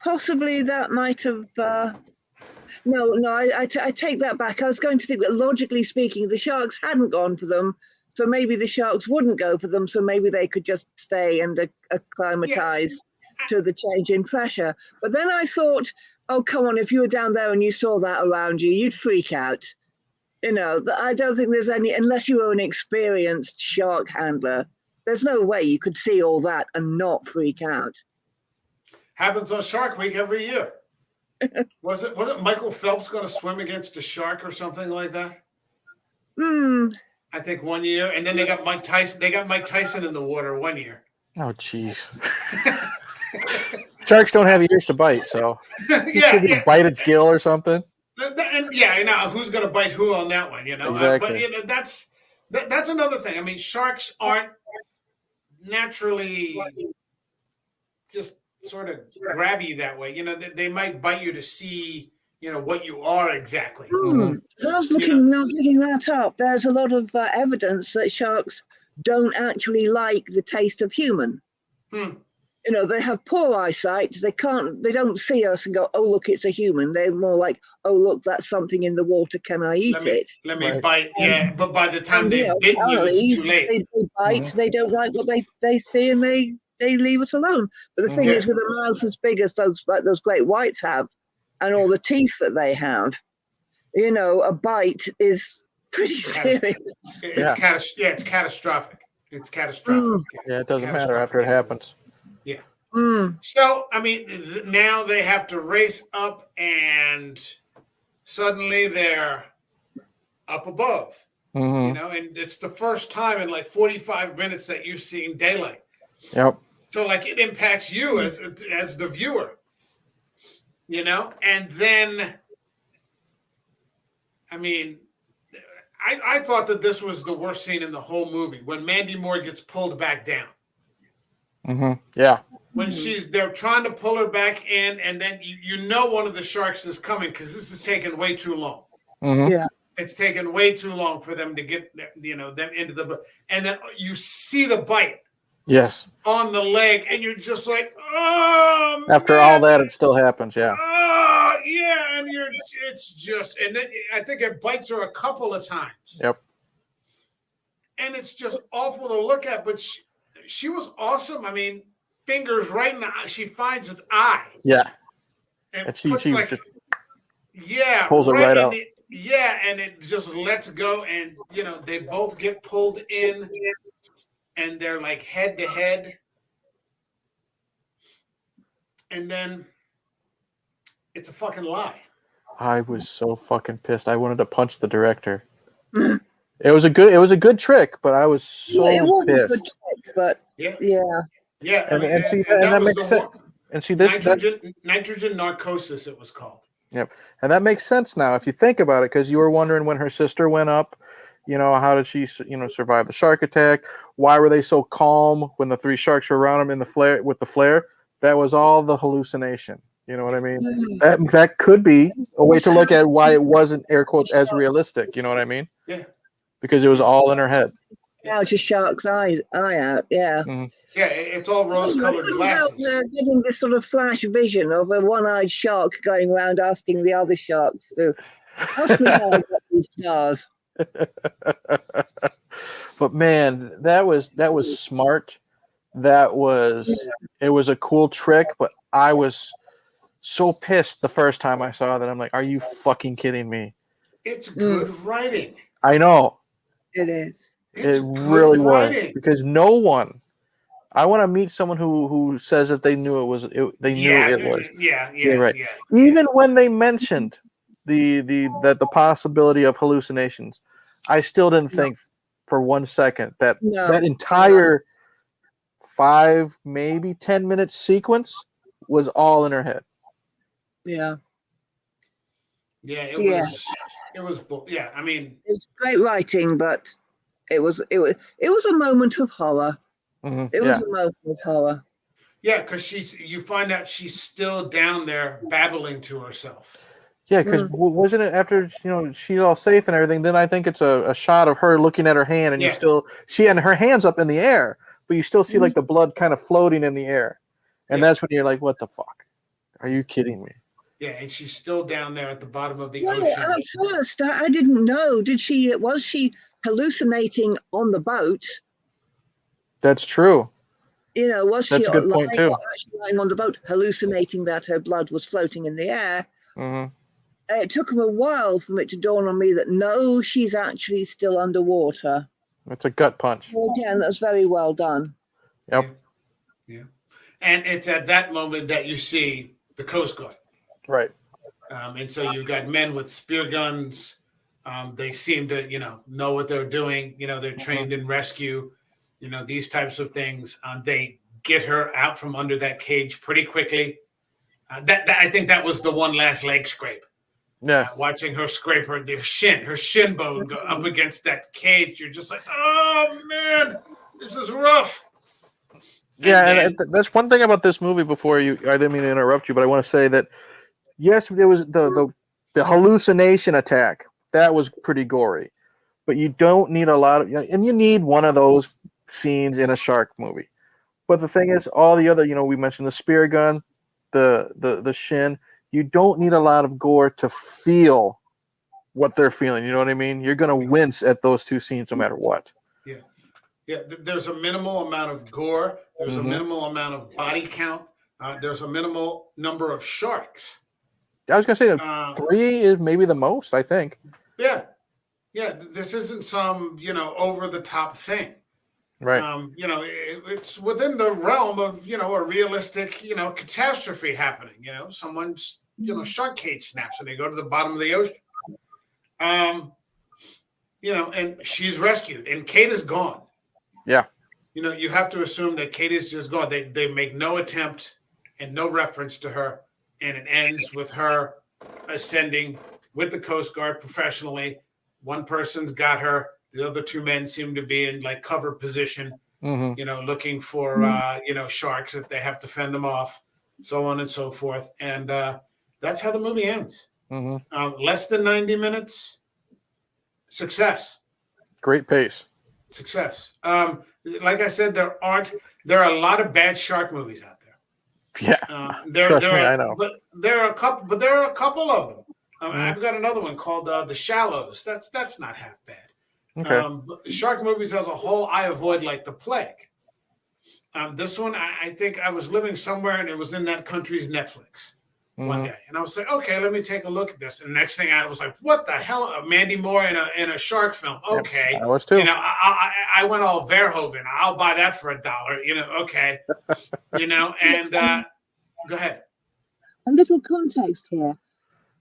possibly that might have. I take that back. I was going to think that logically speaking, the sharks hadn't gone for them, so maybe the sharks wouldn't go for them. So maybe they could just stay and acclimatize to the change in pressure. But then I thought, oh come on, if you were down there and you saw that around you, you'd freak out. I don't think there's any, unless you were an experienced shark handler, there's no way you could see all that and not freak out. Happens on Shark Week every year. Was it Michael Phelps going to swim against a shark or something like that? I think one year, and then they got Mike Tyson. They got Mike Tyson in the water one year. Oh, jeez. Sharks don't have ears to bite, so yeah. bite its gill or something. And who's going to bite who on that one? Exactly. But that's another thing. I mean, sharks aren't naturally just sort of grab you that way. They might bite you to see, what you are exactly. I was looking that up. There's a lot of evidence that sharks don't actually like the taste of human. They have poor eyesight. They don't see us and go, oh, look, it's a human. They're more like, oh, look, that's something in the water. Can I eat it? Let me bite. Yeah, but by the time they've bitten you, it's too late. They bite. They don't like what they see, and they leave us alone. But the thing is, with a mouth as big as those great whites have, and all the teeth that they have, a bite is pretty serious. It's catastrophic. It's catastrophic. Yeah, it doesn't matter after it happens. Yeah. So, I mean, now they have to race up, and suddenly they're up above. And it's the first time in like 45 minutes that you've seen daylight. Yep. So, like, it impacts you as the viewer. And then, I mean, I thought that this was the worst scene in the whole movie, when Mandy Moore gets pulled back down. Yeah. When they're trying to pull her back in, and then one of the sharks is coming, because this is taking way too long. Yeah. It's taken way too long for them to get, them into the, and then you see the bite. Yes. On the leg, and you're just like, oh. After all that, it still happens. Yeah. Oh, yeah, and and then I think it bites her a couple of times. Yep. And it's just awful to look at, but she was awesome. I mean, fingers right in the eye. She finds his eye. Yeah. And she puts pulls it right out. And it just lets go, and they both get pulled in, and they're like head to head. And then it's a fucking lie. I was so fucking pissed. I wanted to punch the director. It was a good trick, but I was so it was pissed. A good trick, but yeah. And that makes sense. And see this nitrogen narcosis, it was called. Yep, and that makes sense now if you think about it, because you were wondering when her sister went up, how did she, survive the shark attack? Why were they so calm when the three sharks were around them in the flare with the flare? That was all the hallucination. You know what I mean? That could be a way to look at why it wasn't, air quotes, as realistic. You know what I mean? Yeah. Because it was all in her head. Out a shark's eye out. Yeah. Yeah, it's all rose-colored glasses. Getting this sort of flash vision of a one-eyed shark going around asking the other sharks to ask me how I got these stars. But man, that was smart. It was a cool trick, but I was so pissed the first time I saw that. I'm like, are you fucking kidding me? It's good writing. I know. It is. It really was, because no one. I want to meet someone who says that they knew it was. They knew it was. Yeah. Right. Even when they mentioned the possibility of hallucinations, I still didn't think for 1 second that entire 5, maybe 10 minute sequence was all in her head. Yeah. Yeah, it was. Yeah, I mean, it was great writing, but it was a moment of horror. It was a moment of horror. Yeah, because you find out she's still down there babbling to herself. Yeah, because wasn't it after she's all safe and everything? Then I think it's a shot of her looking at her hand, and she and her hand's up in the air, but you still see like the blood kind of floating in the air, and that's when you're like, "What the fuck? Are you kidding me?" Yeah, and she's still down there at the bottom of the ocean. At first, I didn't know. Was she hallucinating on the boat? That's true. Was she That's a good point too. lying on the boat, hallucinating that her blood was floating in the air? it took him a while for it to dawn on me that no, she's actually still underwater. It's a gut punch. So again, that's very well done. Yep. Yeah. And it's at that moment that you see the Coast Guard. Right. And so you've got men with spear guns. They seem to, know what they're doing. They're trained in rescue, these types of things. They get her out from under that cage pretty quickly. That I think that was the one last leg scrape. Yeah. Watching her scrape her shin bone go up against that cage. You're just like, oh man, this is rough. Yeah, and that's one thing about this movie. Before I didn't mean to interrupt you, but I want to say that yes, there was the hallucination attack. That was pretty gory, but you don't need a lot of, and you need one of those scenes in a shark movie. But the thing is, all the other, we mentioned the spear gun, the shin. You don't need a lot of gore to feel what they're feeling. You know what I mean? You're gonna wince at those two scenes no matter what. Yeah. Yeah, there's a minimal amount of gore. There's a minimal amount of body count. There's a minimal number of sharks. I was gonna say that 3 is maybe the most. I think. Yeah, yeah. This isn't some over the top thing. Right. It's within the realm of a realistic catastrophe happening. Someone's shark cage snaps and they go to the bottom of the ocean. And she's rescued and Kate is gone. Yeah. You have to assume that Kate is just gone. They make no attempt and no reference to her, and it ends with her ascending with the Coast Guard professionally. One person's got her. The other two men seem to be in like cover position, looking for sharks if they have to fend them off, so on and so forth. And that's how the movie ends. Less than 90 minutes. Success. Great pace. Success. Like I said, there are a lot of bad shark movies out there. Yeah. Trust me, I know. But there are a couple of them. I've got another one called The Shallows. That's not half bad. Okay. But shark movies as a whole, I avoid like the plague. This one, I think I was living somewhere and it was in that country's Netflix one day, and I was like, okay, let me take a look at this. And the next thing I was like, what the hell? Mandy Moore in a shark film? Okay, yep, I was too. I went all Verhoeven. I'll buy that for $1. Okay, and go ahead. A little context here.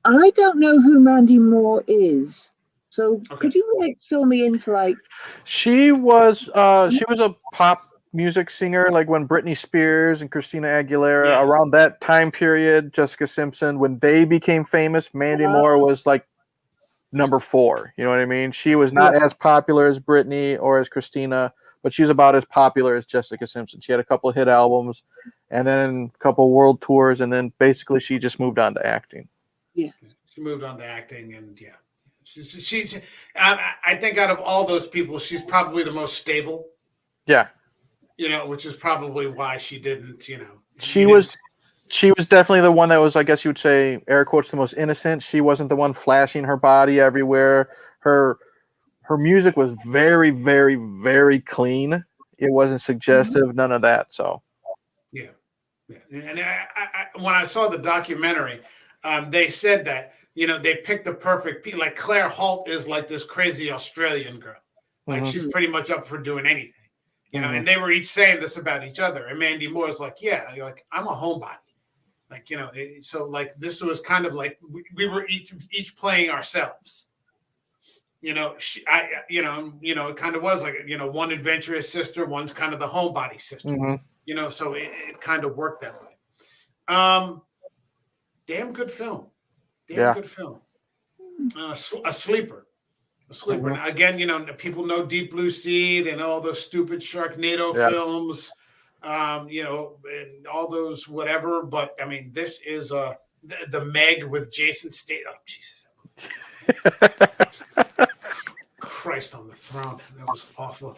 I don't know who Mandy Moore is. So could you fill me in for She was a pop music singer, like when Britney Spears and Christina Aguilera, around that time period, Jessica Simpson, when they became famous, Mandy Moore was like number 4. You know what I mean? She was not as popular as Britney or as Christina, but she was about as popular as Jessica Simpson. She had a couple of hit albums and then a couple of world tours, and then basically she just moved on to acting. Yeah. She moved on to acting, and she's I think out of all those people, she's probably the most stable. Yeah. Which is probably why she didn't, She was definitely the one that was, I guess you would say, air quotes, the most innocent. She wasn't the one flashing her body everywhere. Her music was very, very, very clean. It wasn't suggestive, none of that. So. Yeah. And when I saw the documentary, they said that, they picked the perfect people. Like Claire Holt is like this crazy Australian girl. Like she's pretty much up for doing anything. And they were each saying this about each other. And Mandy Moore's like, yeah, you're like, I'm a homebody. Like, so like this was kind of like we were each playing ourselves. It kind of was like, one adventurous sister, one's kind of the homebody sister. So it kind of worked that way. Damn good film. Good film. A sleeper. Now, again, people know Deep Blue Sea. They know all those stupid Sharknado films, and all those whatever. But I mean, this is the Meg with Jason Statham. Oh, Jesus, Christ on the throne. That was awful.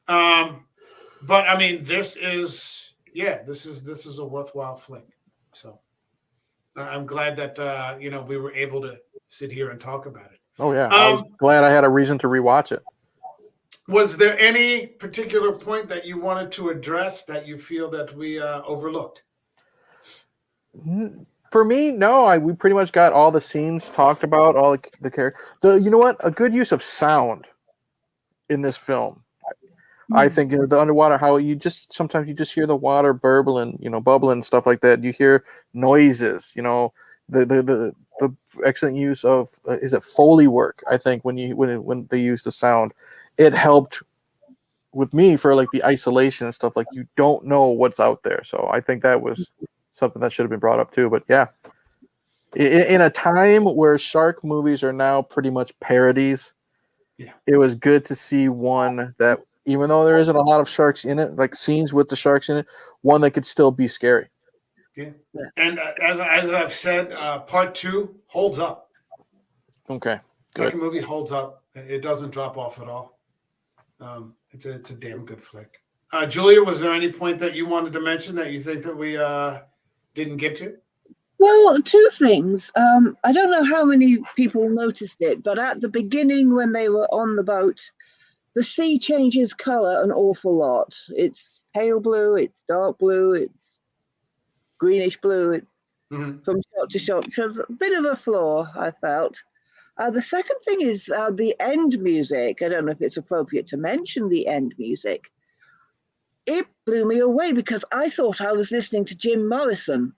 But I mean, this is a worthwhile flick. So I'm glad that we were able to sit here and talk about it. Oh yeah, I'm glad I had a reason to rewatch it. Was there any particular point that you wanted to address that you feel that we overlooked? For me, no. We pretty much got all the scenes talked about, all the character. You know what? A good use of sound in this film. I think the underwater, how sometimes you just hear the water burbling, bubbling and stuff like that. You hear noises, the excellent use of is it Foley work? I think when they use the sound, it helped with me for like the isolation and stuff. Like you don't know what's out there, so I think that was something that should have been brought up too. But yeah, in a time where shark movies are now pretty much parodies, it was good to see one that, even though there isn't a lot of sharks in it, like scenes with the sharks in it, one that could still be scary. Yeah. And as I've said, part 2 holds up. Okay. Good. Second movie holds up. It doesn't drop off at all. It's a damn good flick. Julia, was there any point that you wanted to mention that you think that we didn't get to? Well, two things. I don't know how many people noticed it, but at the beginning when they were on the boat, the sea changes color an awful lot. It's pale blue, it's dark blue, it's greenish blue, from shot to shot. So it's a bit of a flaw, I felt. The second thing is the end music. I don't know if it's appropriate to mention the end music. It blew me away because I thought I was listening to Jim Morrison.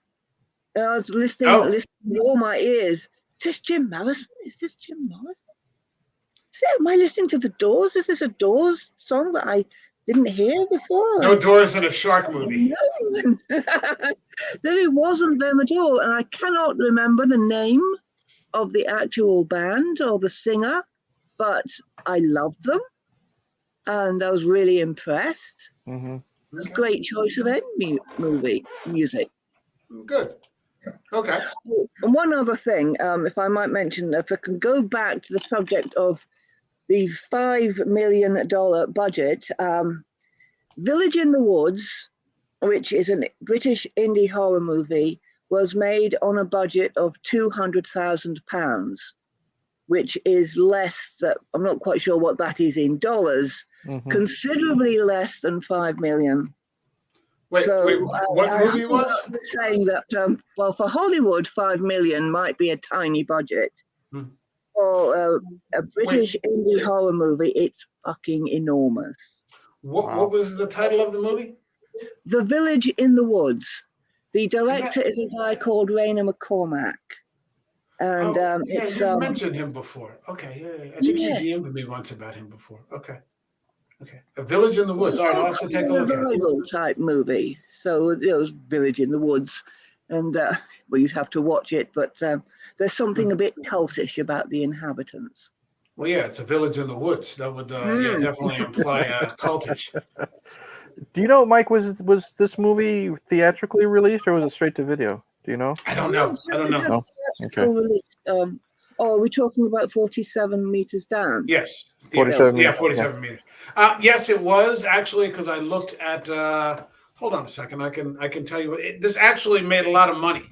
And I was listening with all my ears. Is this Jim Morrison? Is this Jim Morrison? Am I listening to the Doors? Is this a Doors song that I didn't hear before? No Doors in a shark movie. No. Then it wasn't them at all. And I cannot remember the name of the actual band or the singer, but I loved them. And I was really impressed. Mm-hmm. It's a great choice of end movie music. Good. Okay. And one other thing, if I might mention, if I can go back to the subject of the $5 million budget, Village in the Woods, which is a British indie horror movie, was made on a budget of £200,000, which is less, I'm not quite sure what that is in dollars, considerably less than $5 million. Wait, what movie was? Saying that, well, for Hollywood, $5 million might be a tiny budget. For a British indie horror movie, it's fucking enormous. What was the title of the movie? The Village in the Woods. The director is a guy called Rainer McCormack. And you've mentioned him before. Okay, yeah. I think you DM'd me once about him before. Okay. A Village in the Woods. All right, I'll have to take a look at it. Survival type movie. So it was Village in the Woods, and well, you'd have to watch it, but there's something a bit cultish about the inhabitants. Well, yeah, it's a village in the woods. That would definitely imply cultish. Do you know, Mike, was this movie theatrically released or was it straight to video? Do you know? I don't know. No? Okay. Released, are we talking about 47 meters down? Yes. 47 meters. 47 meters. Yes, it was actually, because I looked at. Hold on a second. I can tell you. This actually made a lot of money.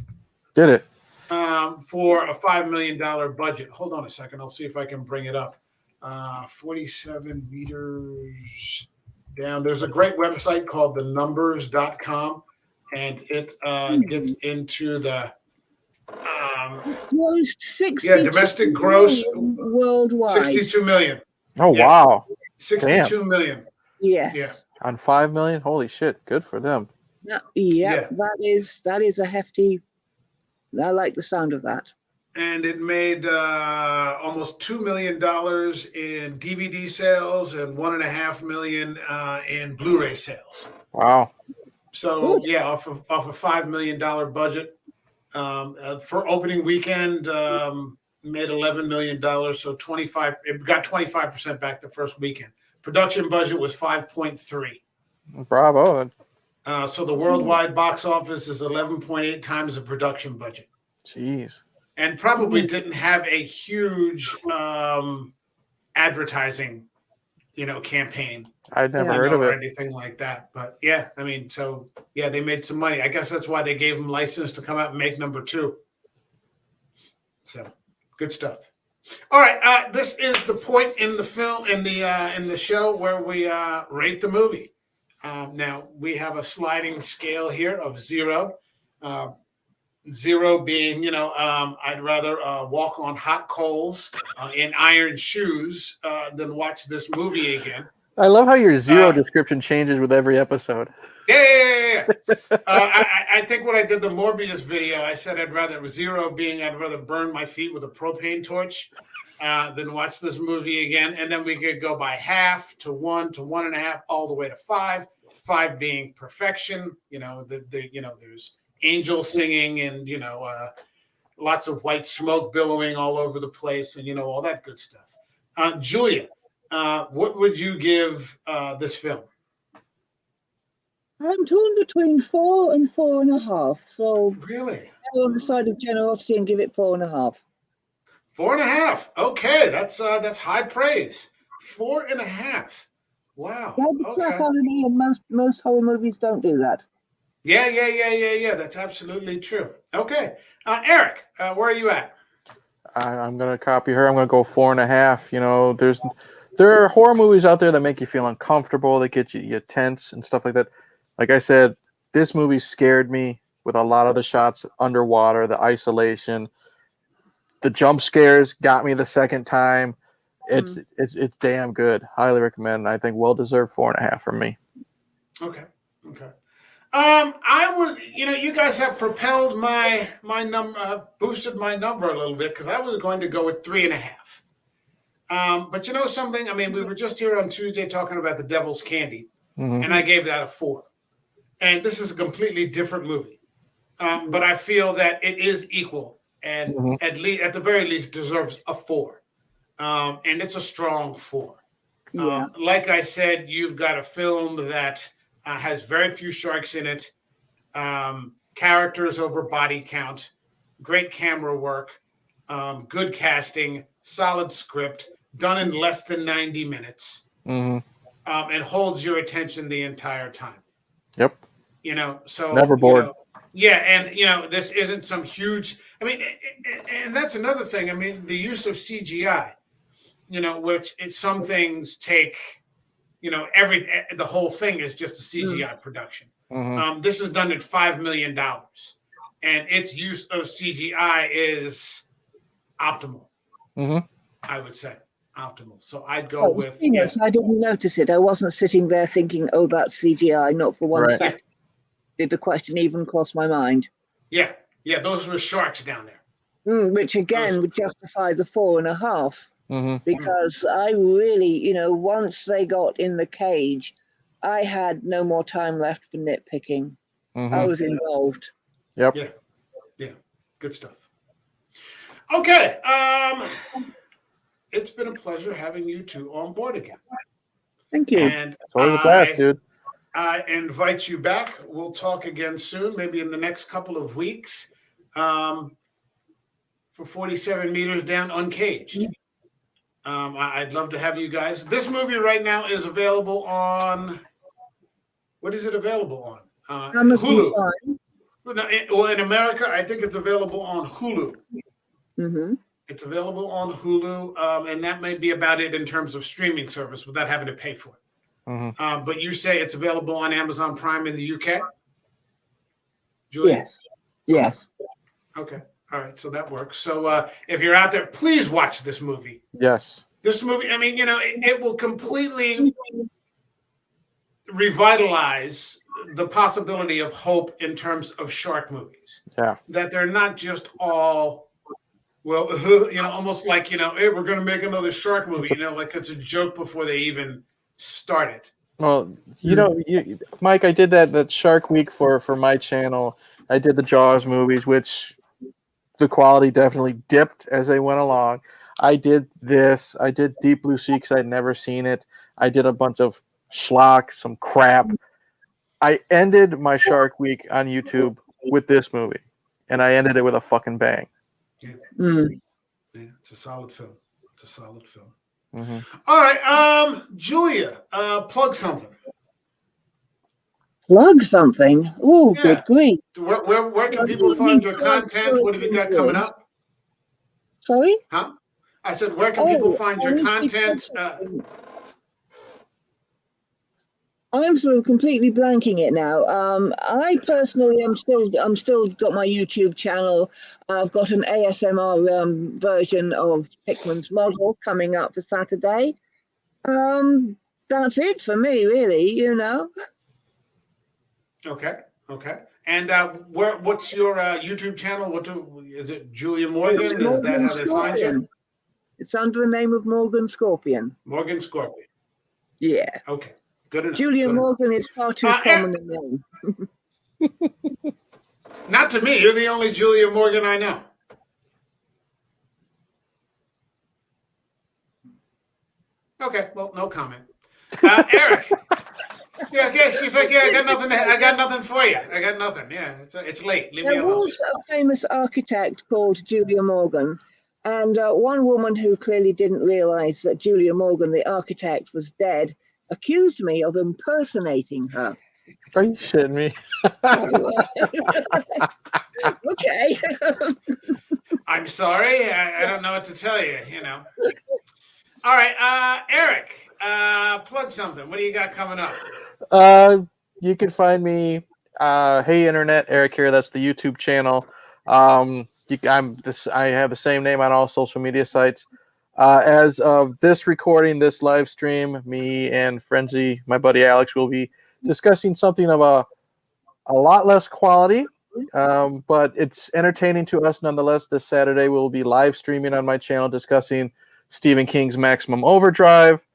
Did it? For a $5 million budget. Hold on a second. I'll see if I can bring it up. 47 meters down. There's a great website called thenumbers.com, and it gets into the domestic gross worldwide. 62 million. Oh, wow. 62 million. Yes. Yeah. On 5 million? Holy shit. Good for them. Yeah. That is a hefty. I like the sound of that. And it made almost $2 million in DVD sales and $1.5 million in Blu-ray sales. Wow. So off a $5 million budget for opening weekend, made $11 million. So it got 25% back the first weekend. Production budget was 5.3. Bravo. So the worldwide box office is 11.8 times the production budget. Jeez. And probably didn't have a huge advertising, campaign. I'd never heard of it. Or anything like that. But yeah, I mean, they made some money. I guess that's why they gave them license to come out and make number 2. So good stuff. All right, this is the point in the film in the show where we rate the movie. Now we have a sliding scale here of 0. Zero being, I'd rather walk on hot coals in iron shoes than watch this movie again. I love how your zero description changes with every episode. Yeah. I think when I did the Morbius video, I said I'd rather burn my feet with a propane torch than watch this movie again. And then we could go by half to 1 to 1.5, all the way to 5. 5 being perfection. There's angels singing and lots of white smoke billowing all over the place, and all that good stuff. Julia, what would you give this film? I'm torn between 4 and 4.5. So Really? I'm on the side of generosity and give it 4.5. 4.5. Okay, that's high praise. 4.5. Wow. Okay. And most horror movies don't do that. Yeah. That's absolutely true. Okay, Eric, where are you at? I'm gonna copy her. I'm gonna go 4.5. There are horror movies out there that make you feel uncomfortable, that get you tense and stuff like that. Like I said, this movie scared me with a lot of the shots underwater, the isolation, the jump scares got me the second time. It's damn good. Highly recommend. I think well deserved 4.5 from me. Okay. I was, you guys have propelled my number, boosted my number a little bit because I was going to go with 3.5. But you know something? I mean, we were just here on Tuesday talking about The Devil's Candy, and I gave that a 4. And this is a completely different movie, but I feel that it is equal, and at the very least, deserves a 4. And it's a strong 4. Yeah. Like I said, you've got a film that has very few sharks in it, characters over body count, great camera work, good casting, solid script, done in less than 90 minutes, and holds your attention the entire time. Yep. So never bored. And this isn't some huge. I mean, and that's another thing. I mean, the use of CGI, which some things take. The whole thing is just a CGI production. This is done at $5 million, and its use of CGI is optimal. I would say optimal. So I'd go with. I didn't notice it. I wasn't sitting there thinking, "Oh, that's CGI." Not for one second did the question even cross my mind. Yeah. Those were sharks down there. Which again would justify the 4.5. Because I really, once they got in the cage, I had no more time left for nitpicking. I was involved. Yep. Yeah. Good stuff. Okay. It's been a pleasure having you two on board again. Thank you. And it's always a blast, dude. I invite you back. We'll talk again soon, maybe in the next couple of weeks, for 47 Meters Down Uncaged. I'd love to have you guys. This movie right now is available on. What is it available on? Hulu. Well, in America, I think it's available on Hulu. It's available on Hulu, and that may be about it in terms of streaming service without having to pay for it. But you say it's available on Amazon Prime in the UK? Julia? Yes. Okay. All right. So that works. So if you're out there, please watch this movie. Yes. This movie, I mean, it will completely revitalize the possibility of hope in terms of shark movies. Yeah. That they're not just all, well, almost like, hey, we're going to make another shark movie, like it's a joke before they even start it. Well, Mike, I did that Shark Week for my channel. I did the Jaws movies, which the quality definitely dipped as they went along. I did this. I did Deep Blue Sea because I'd never seen it. I did a bunch of schlock, some crap. I ended my Shark Week on YouTube with this movie, and I ended it with a fucking bang. Yeah, it's a solid film. Mm-hmm. All right, Julia, plug something. Plug something? Oh, yeah. Good grief. Where can people find your content? What have you got coming up? Sorry? Huh? I said, where can people find your content? I'm sort of completely blanking it now. I personally I'm still got my YouTube channel. I've got an ASMR version of Hickman's model coming up for Saturday. Um, that's it for me, really. Okay. Okay. And what's your YouTube channel? Is it Julia It's Morgan? Is that Morgan how they find you? Scorpion. It's under the name of Morgan Scorpion. Morgan Scorpion. Yeah, Okay. Good enough. Julia Good enough. Morgan is far too common a name. Not to me. You're the only Julia Morgan I know. Okay. Well, no comment. Eric. Yeah, yeah. She's like, yeah, I got nothing. I got nothing for you. I got nothing. Yeah, it's late. Leave me There alone. was a famous architect called Julia Morgan, and one woman who clearly didn't realize that Julia Morgan, the architect, was dead, accused me of impersonating her. Are you shitting me? Okay. I'm sorry. I don't know what to tell you. All right, Eric. Plug something. What do you got coming up? You can find me. Hey Internet, Eric here. That's the YouTube channel. I have the same name on all social media sites. As of this recording, this live stream, me and Frenzy, my buddy Alex, will be discussing something of a lot less quality, but it's entertaining to us nonetheless. This Saturday, we'll be live streaming on my channel discussing Stephen King's Maximum Overdrive.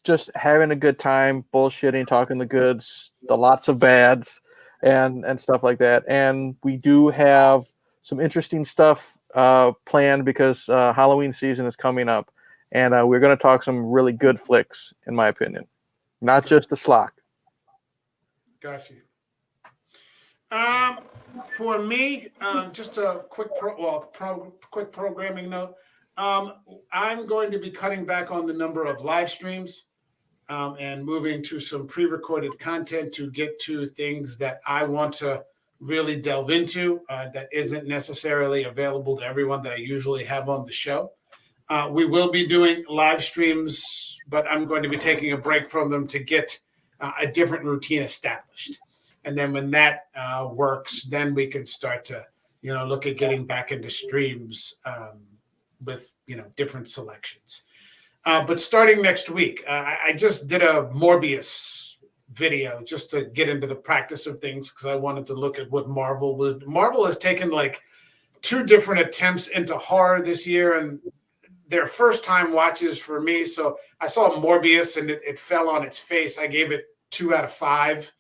Just having a good time, bullshitting, talking the goods, the lots of bads, and stuff like that. And we do have some interesting stuff planned because Halloween season is coming up, and we're going to talk some really good flicks, in my opinion, not just the schlock. Got you. For me, just a quick quick programming note. I'm going to be cutting back on the number of live streams and moving to some pre-recorded content to get to things that I want to really delve into that isn't necessarily available to everyone that I usually have on the show. We will be doing live streams, but I'm going to be taking a break from them to get a different routine established. And then when that works, then we can start to, look at getting back into streams with, different selections. But starting next week, I just did a Morbius video just to get into the practice of things because I wanted to look at what Marvel was. Marvel has taken like 2 different attempts into horror this year, and they're first time watches for me. So I saw Morbius and it fell on its face. I gave it 2 out of 5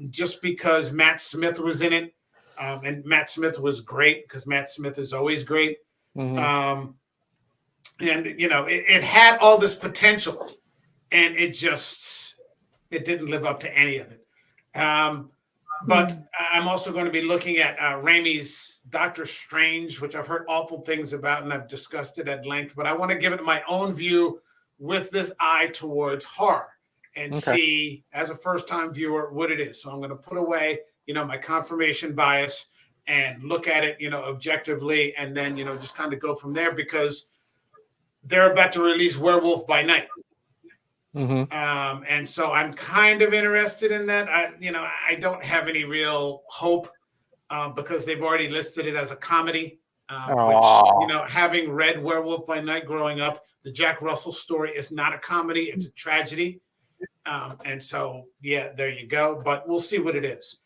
just because Matt Smith was in it. And Matt Smith was great because Matt Smith is always great. Mm-hmm. And it had all this potential, and it didn't live up to any of it. But I'm also going to be looking at Raimi's Doctor Strange, which I've heard awful things about, and I've discussed it at length. But I want to give it my own view with this eye towards horror and see, as a first-time viewer, what it is. So I'm going to put away, my confirmation bias and look at it, objectively, and then, just kind of go from there because they're about to release Werewolf by Night. Mm-hmm. And so I'm kind of interested in that. I don't have any real hope because they've already listed it as a comedy, which, having read Werewolf by Night growing up, the Jack Russell story is not a comedy. It's a tragedy. And so, yeah, there you go. But we'll see what it is.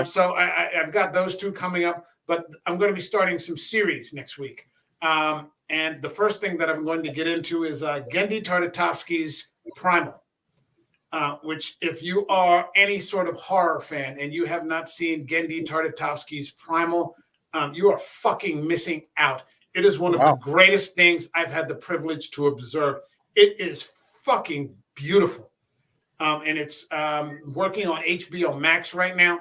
So I've got those 2 coming up, but I'm going to be starting some series next week. And the first thing that I'm going to get into is Genndy Tartakovsky's Primal, which if you are any sort of horror fan and you have not seen Genndy Tartakovsky's Primal, you are fucking missing out. It is one of the greatest things I've had the privilege to observe. It is fucking beautiful. And it's working on HBO Max right now.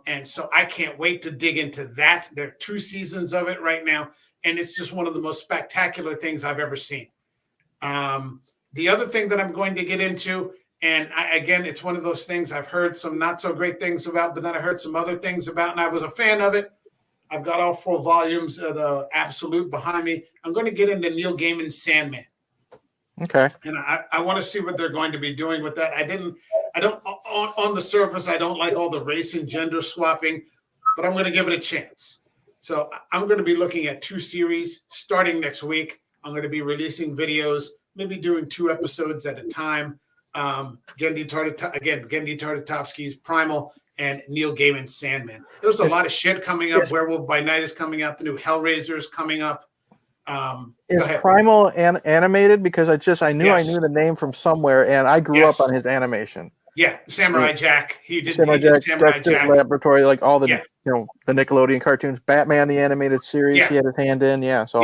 And so I can't wait to dig into that. There are 2 seasons of it right now. And it's just one of the most spectacular things I've ever seen. The other thing that I'm going to get into, and again, it's one of those things I've heard some not so great things about, but then I heard some other things about, and I was a fan of it. I've got all 4 volumes of the Absolute behind me. I'm going to get into Neil Gaiman's Sandman. Okay. And I want to see what they're going to be doing with that. I don't on the surface, I don't like all the race and gender swapping, but I'm going to give it a chance. So I'm going to be looking at 2 series starting next week. I'm going to be releasing videos, maybe doing 2 episodes at a time. Gendy Tartakovsky's Primal and Neil Gaiman's Sandman. There's a lot of shit coming up. Werewolf by Night is coming up. The new Hellraiser is coming up. Is Primal animated? Because I knew the name from somewhere, and I grew up on his animation. Yeah, Samurai Jack. He did Samurai Jack. Laboratory, like all the the Nickelodeon cartoons, Batman the animated series. Yeah. He had his hand in. Yeah, so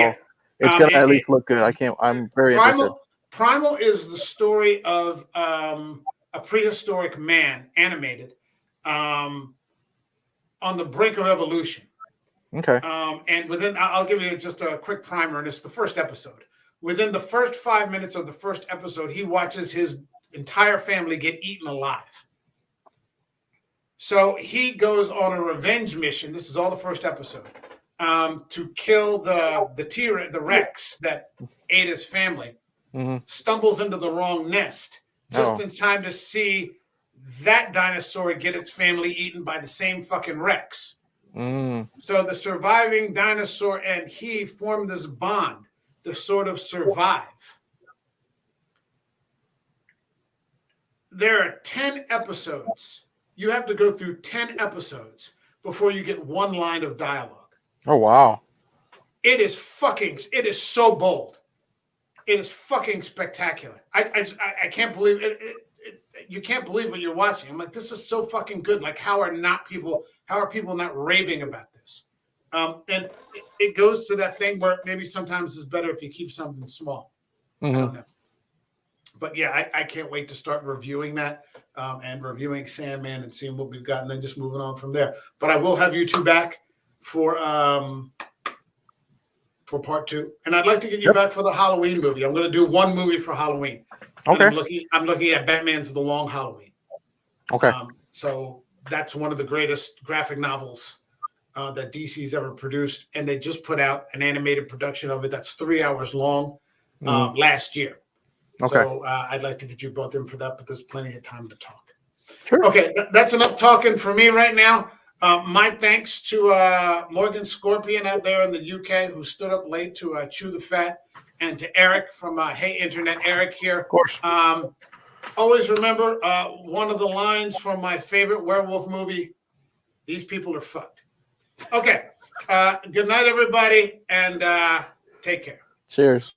it's gonna at least look good. I'm very interested. Primal is the story of a prehistoric man animated on the brink of evolution. Okay. And I'll give you just a quick primer, and it's the first episode. Within the first 5 minutes of the first episode, he watches his entire family get eaten alive. So he goes on a revenge mission. This is all the first episode, to kill the Rex that ate his family. Mm-hmm. Stumbles into the wrong nest just in time to see that dinosaur get its family eaten by the same fucking Rex. Mm. So the surviving dinosaur and he formed this bond to sort of survive. There are 10 episodes. You have to go through 10 episodes before you get 1 line of dialogue. Oh, wow. It is so bold. It is fucking spectacular. I can't believe it. You can't believe what you're watching. I'm like, this is so fucking good. Like, how are people not raving about this? And it goes to that thing where maybe sometimes it's better if you keep something small. Mm-hmm. I don't know. But yeah, I can't wait to start reviewing that and reviewing Sandman and seeing what we've got, and then just moving on from there. But I will have you 2 back for part 2, and I'd like to get you back for the Halloween movie. I'm going to do 1 movie for Halloween. Okay. I'm looking at Batman's The Long Halloween. Okay. So that's one of the greatest graphic novels that DC's ever produced, and they just put out an animated production of it that's 3 hours long last year. Okay. So I'd like to get you both in for that, but there's plenty of time to talk. Sure. Okay, that's enough talking for me right now. My thanks to Morgan Scorpion out there in the UK who stood up late to chew the fat, and to Eric from Hey Internet, Eric here. Of course. Always remember one of the lines from my favorite werewolf movie, "These people are fucked." Okay, good night, everybody, and take care. Cheers.